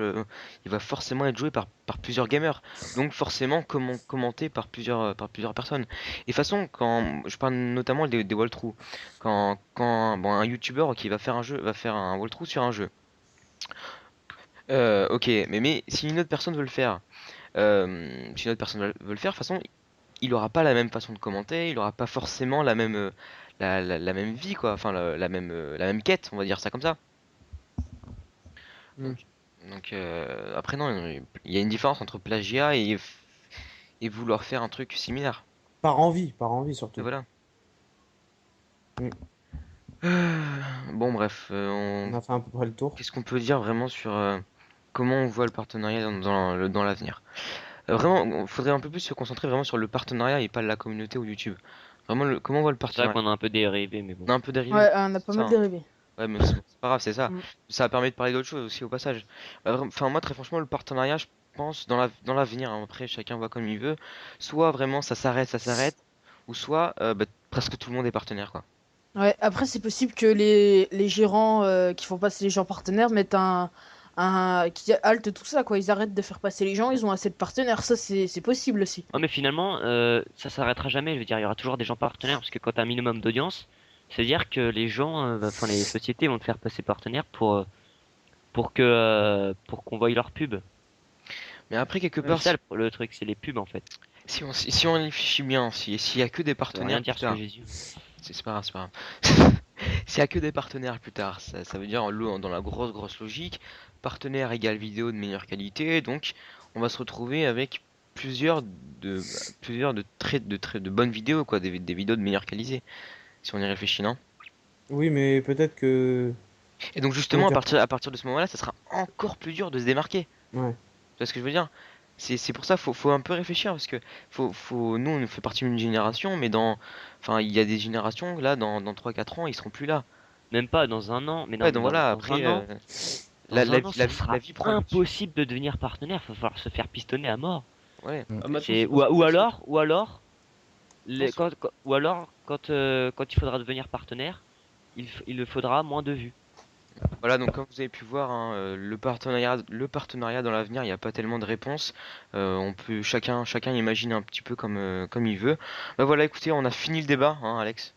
il va forcément être joué par plusieurs gamers. Donc forcément commenté par plusieurs personnes. Et de toute façon, quand je parle notamment des walkthroughs, quand bon, un YouTuber qui va faire un jeu, va faire un walkthrough sur un jeu. Ok, mais si une autre personne veut le faire, si une autre personne veut le faire, de toute façon, il aura pas la même façon de commenter, il aura pas forcément la même, la même vie, quoi, enfin la même quête, on va dire ça comme ça. Mm. Donc après non, il y a une différence entre plagiat et vouloir faire un truc similaire. Par envie Et surtout. voilà. Mm. Bon bref, On a fait à peu près le tour. qu'est-ce qu'on peut dire vraiment sur comment on voit le partenariat dans l'avenir? Vraiment, il faudrait un peu plus se concentrer vraiment sur le partenariat et pas la communauté ou YouTube. Vraiment, comment on voit le C'est vrai partenariat? qu'on a un peu dérivé, mais bon. On a un peu dérivé, Ouais, on a c'est pas ça, mal hein. dérivé. Ouais, mais c'est pas grave, c'est ça. Mm. Ça permet de parler d'autres choses aussi au passage. Enfin, moi, très franchement, le partenariat, je pense, dans l'avenir, hein, après, chacun voit comme il veut. Soit vraiment ça s'arrête, ou soit bah, presque tout le monde est partenaire, quoi. Ouais, après, c'est possible que les gérants qui font passer les gens partenaires mettent qui halte tout ça, quoi. Ils arrêtent de faire passer les gens, ils ont assez de partenaires. Ça, c'est possible aussi. Ouais, mais finalement, ça s'arrêtera jamais. Je veux dire, il y aura toujours des gens partenaires parce que quand t'as un minimum d'audience, c'est-à-dire que les gens, enfin les sociétés vont te faire passer partenaire pour qu'on voie leur pub. Mais après, quelque Ouais, C'est part, ça le truc, c'est les pubs en fait. si on réfléchit bien, s'il y a que des Ça veut rien partenaires plus dire ce que tard, j'ai dit. c'est pas grave, c'est pas grave. S'il y a que des partenaires plus tard, ça veut dire dans la grosse logique, partenaire égale vidéo de meilleure qualité, donc on va se retrouver avec plusieurs de bonnes vidéos, quoi, des vidéos de meilleure qualité, si on y réfléchit, non? Oui, mais peut-être que. Et donc Comment justement, dire? à partir de ce moment-là, ça sera encore plus dur de se démarquer. Ouais. Tu vois ce que je veux dire? C'est pour ça, faut un peu réfléchir, parce que nous, on fait partie d'une génération, mais enfin, il y a des générations, là, dans 3 4 ans, ils seront plus là. Même pas dans un an, mais Ouais, non, mais donc dans, voilà, dans un après, an, Dans La, un la, an, vie- ça la, vie- sera la vie prend le dessus. impossible de devenir partenaire. Il va falloir se faire pistonner à mort. Ouais. Ah, maintenant, C'est c'est ou, pas ou possible. alors Non, c'est- ou alors quand il faudra devenir partenaire, il le faudra moins de vues. Voilà, donc comme vous avez pu voir, hein, le partenariat dans l'avenir, il n'y a pas tellement de réponses. On peut chacun imagine un petit peu comme il veut. Bah voilà, écoutez, on a fini le débat, hein, Alex.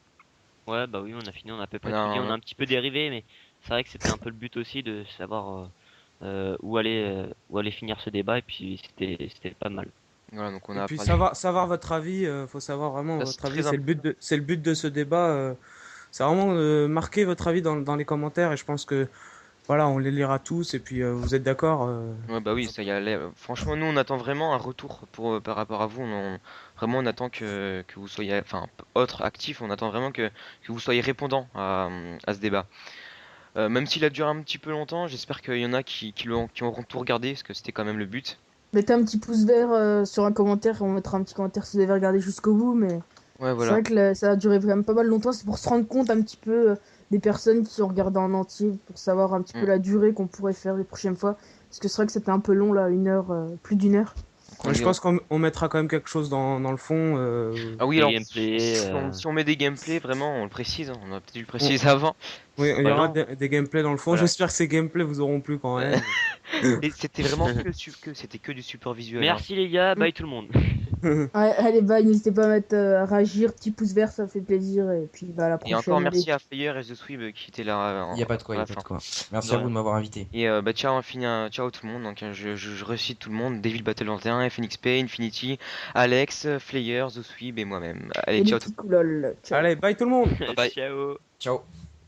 Ouais, bah oui, on a fini, on a à peu près On a, tout dit, on on a a- un petit peu dérivé, mais c'est vrai que c'était un peu le but aussi de savoir où allait finir ce débat, et puis c'était pas mal. voilà, donc on Et a puis parlé. savoir votre avis, faut savoir vraiment Ça, c'est votre avis, très important. c'est le but de ce débat. C'est vraiment marquer votre avis dans les commentaires et je pense que voilà, on les lira tous et puis vous êtes d'accord. Ouais, bah oui, ça y est. Franchement, nous, on attend vraiment un retour par rapport à vous. Vraiment, on attend que vous soyez, enfin, autres actifs. On attend vraiment que vous soyez répondants à ce débat. Même s'il a duré un petit peu longtemps, j'espère qu'il y en a qui auront tout regardé, parce que c'était quand même le but. Mettez un petit pouce vert sur un commentaire, on mettra un petit commentaire si vous avez regardé jusqu'au bout, mais Ouais, c'est voilà. vrai que ça a duré vraiment pas mal longtemps, c'est pour se rendre compte un petit peu des personnes qui ont regardé en entier, pour savoir un petit peu Mm. la durée qu'on pourrait faire les prochaines fois. Parce que c'est vrai que c'était un peu long là, 1 heure, plus d'1 heure. Donc, Je pense qu'on mettra quand même quelque chose dans le fond. Ah oui, Des alors, gameplays, si on met des gameplays, vraiment, on le précise, hein, on a peut-être dû le préciser avant. Oui, il y Voilà. aura des gameplays dans le fond. Voilà. J'espère que ces gameplays vous auront plu quand même. Et c'était vraiment c'était que du support visuel, hein. Merci les gars, bye tout le monde. Ouais, allez, bye, n'hésitez pas à mettre à réagir, petit pouce vert, ça fait plaisir, et puis bah, à la Et prochaine. encore merci allez. à Flayer et The Swib qui étaient là Il n'y a pas de quoi, à il n'y la a pas de fin. quoi. Merci De à vous rien. de m'avoir invité. Et bah ciao, ciao tout le monde. Donc je recite tout le monde: Devil Battle 21, Phoenix Pay, Infinity, Alex, Flayer, The Swib et moi-même. Allez, Et les ciao tout petits coulol. Ciao. Allez, bye tout le monde. le monde. Bye bye. Ciao. Ciao.